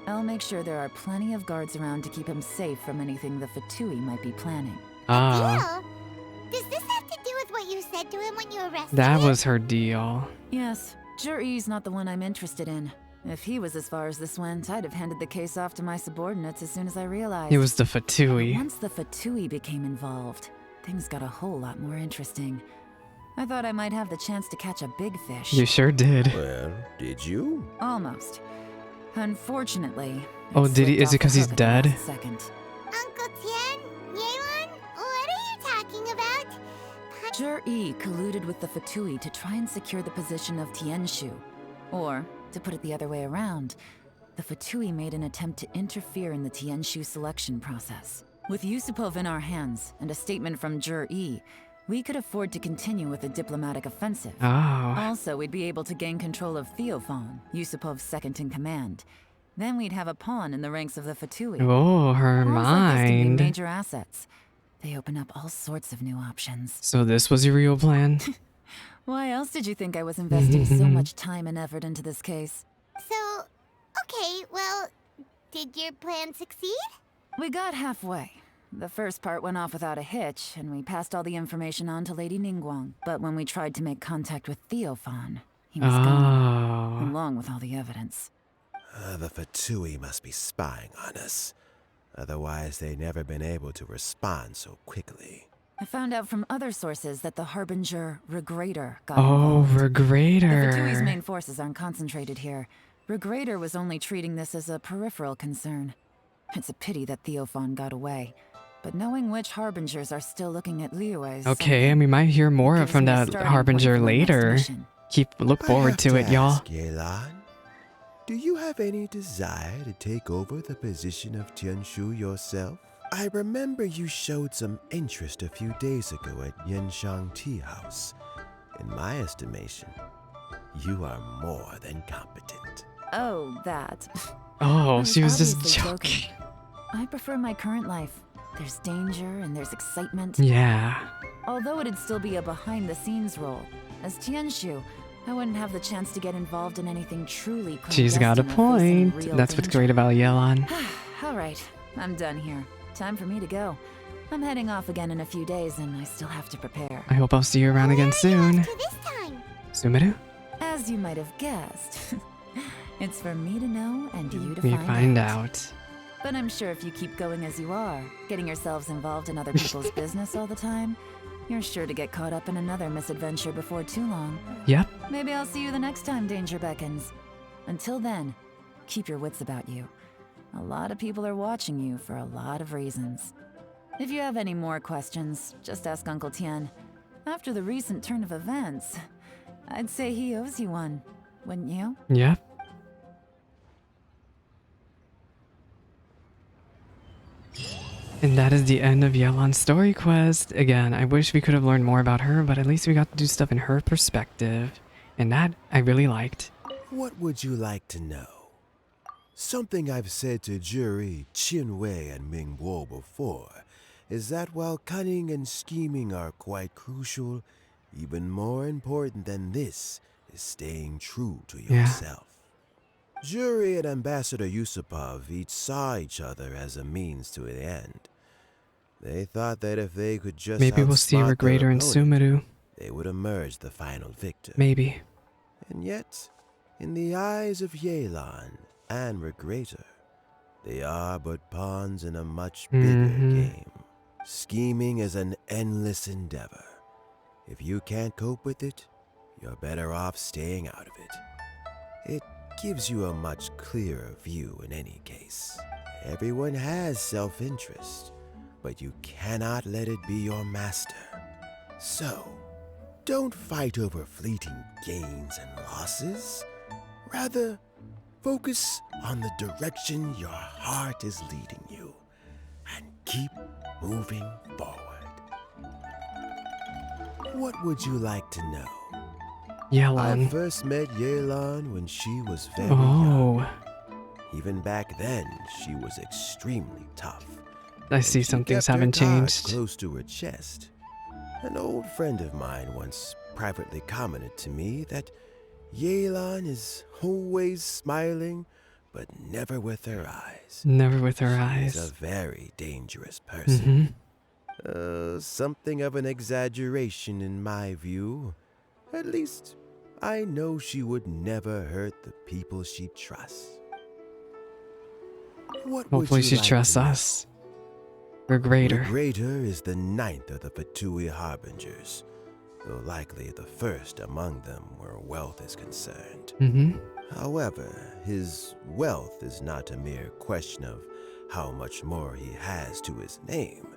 I'll make sure there are plenty of guards around to keep him safe from anything the Fatui might be planning. Ah, Does this have to do with what you said to him when you arrested that him? was her deal. Yes, Zhi's not the one I'm interested in. If he was as far as this went, I'd have handed the case off to my subordinates as soon as I realized. It was the Fatui. Once the Fatui became involved, things got a whole lot more interesting. I thought I might have the chance to catch a big fish. You sure did. Well, did you? Almost. Unfortunately. Oh, did he? Is it because he's dead? Second. Uncle Tien, Yelan, what are you talking about? Jur-E colluded with the Fatui to try and secure the position of Tianshu. Or, to put it the other way around, the Fatui made an attempt to interfere in the Tianshu selection process. With Yusupov in our hands and a statement from Jur-E, we could afford to continue with a diplomatic offensive. Oh. Also, we'd be able to gain control of Theophan, Yusupov's second in command. Then we'd have a pawn in the ranks of the Fatui. Oh, her Pawns like this can be mind. major assets. They open up all sorts of new options. So this was your real plan? Why else did you think I was investing so much time and effort into this case? So, okay, well, did your plan succeed? We got halfway. The first part went off without a hitch, and we passed all the information on to Lady Ningguang. But when we tried to make contact with Theophan, he was gone, along with all the evidence. The Fatui must be spying on us. Otherwise, they'd never been able to respond so quickly. I found out from other sources that the Harbinger Regrator got Oh, involved. The Fatui's Regrator. main forces aren't concentrated here. Regrator was only treating this as a peripheral concern. It's a pity that Theophan got away. But knowing which Harbingers are still looking at Liyue is Okay, and we might hear more from me a that starting point Harbinger for my next later. mission. Look forward to it, y'all. Ask, Yelan, do you have any desire to take over the position of Tianshu yourself? I remember you showed some interest a few days ago at Yenshang Tea House. In my estimation, you are more than competent. Oh, that. Oh, I she was just obviously joking. I prefer my current life. There's danger and there's excitement. Yeah. Although it'd still be a behind-the-scenes role. As Tianshu, I wouldn't have the chance to get involved in anything truly She's got a clandestine or facing point. real That's what's danger. great about Yelan. All right, I'm done here. Time for me to go. I'm heading off again in a few days, and I still have to prepare. I hope I'll see you around again soon. This time. Sumeru? As you might have guessed, it's for me to know and you to We find find out. out. But I'm sure if you keep going as you are, getting yourselves involved in other people's business all the time, you're sure to get caught up in another misadventure before too long. Yep. Maybe I'll see you the next time danger beckons. Until then, keep your wits about you. A lot of people are watching you for a lot of reasons. If you have any more questions, just ask Uncle Tien. After the recent turn of events, I'd say he owes you one, wouldn't you? Yep. And that is the end of Yelan's story quest. Again, I wish we could have learned more about her, but at least we got to do stuff in her perspective. And that I really liked. What would you like to know? Something I've said to Juri, Qinwei, and Mingguo before is that while cunning and scheming are quite crucial, even more important than this is staying true to yourself. Juri and Ambassador Yusupov each saw each other as a means to an end. They thought that if they could just Maybe we'll see outsmart their Regrator and opponent, Sumeru. they would emerge the final victor. Maybe. And yet, in the eyes of Yelan and Regrator, they are but pawns in a much bigger game. Scheming is an endless endeavor. If you can't cope with it, you're better off staying out of it. It gives you a much clearer view in any case. Everyone has self-interest, but you cannot let it be your master. So, don't fight over fleeting gains and losses. Rather, focus on the direction your heart is leading you, and keep moving forward. What would you like to know? Yelan. I first met Yelan when she was very young. Even back then, she was extremely tough. I see some things Kept her haven't cards changed. close to her chest. An old friend of mine once privately commented to me that Yelan is always smiling, but never with her eyes. Never with her She's eyes. a very dangerous person. Mhm. Something of an exaggeration in my view. At least, I know she would never hurt the people she trusts. What would Hopefully you she like trusts to know? us. Regrator. Regrator is the ninth of the Fatui Harbingers. though likely the first among them where wealth is concerned. Mm-hmm. However, his wealth is not a mere question of how much more he has to his name.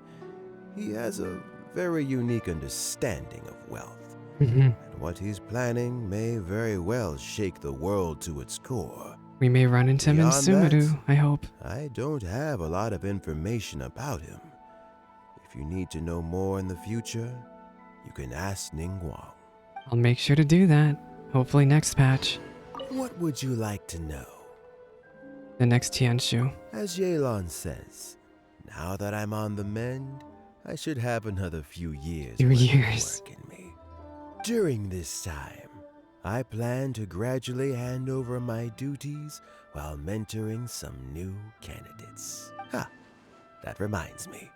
He has a very unique understanding of wealth, and what he's planning may very well shake the world to its core. We may run into him in Beyond Sumeru, that, I hope. I don't have a lot of information about him. If you need to know more in the future, you can ask Ning Guang. I'll make sure to do that. Hopefully next patch. What would you like to know? The next Tianshu. As Yelan says, now that I'm on the mend, I should have another few years worth of work in me. During this time, I plan to gradually hand over my duties while mentoring some new candidates. Ha! That reminds me.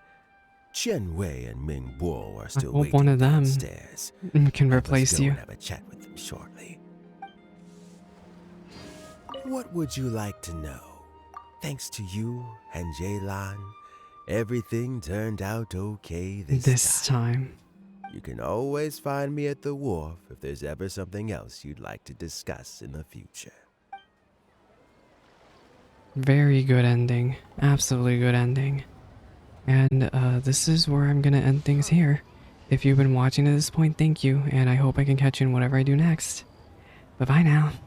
Chen Wei and Ming Bo are still I hope waiting one of them downstairs. can Let's replace go you. and have a chat with them shortly. What would you like to know? Thanks to you and Yelan, everything turned out okay this time. You can always find me at the wharf if there's ever something else you'd like to discuss in the future. Very good ending. Absolutely good ending. And this is where I'm gonna end things here. If you've been watching to this point, thank you, and I hope I can catch you in whatever I do next. Bye-bye now.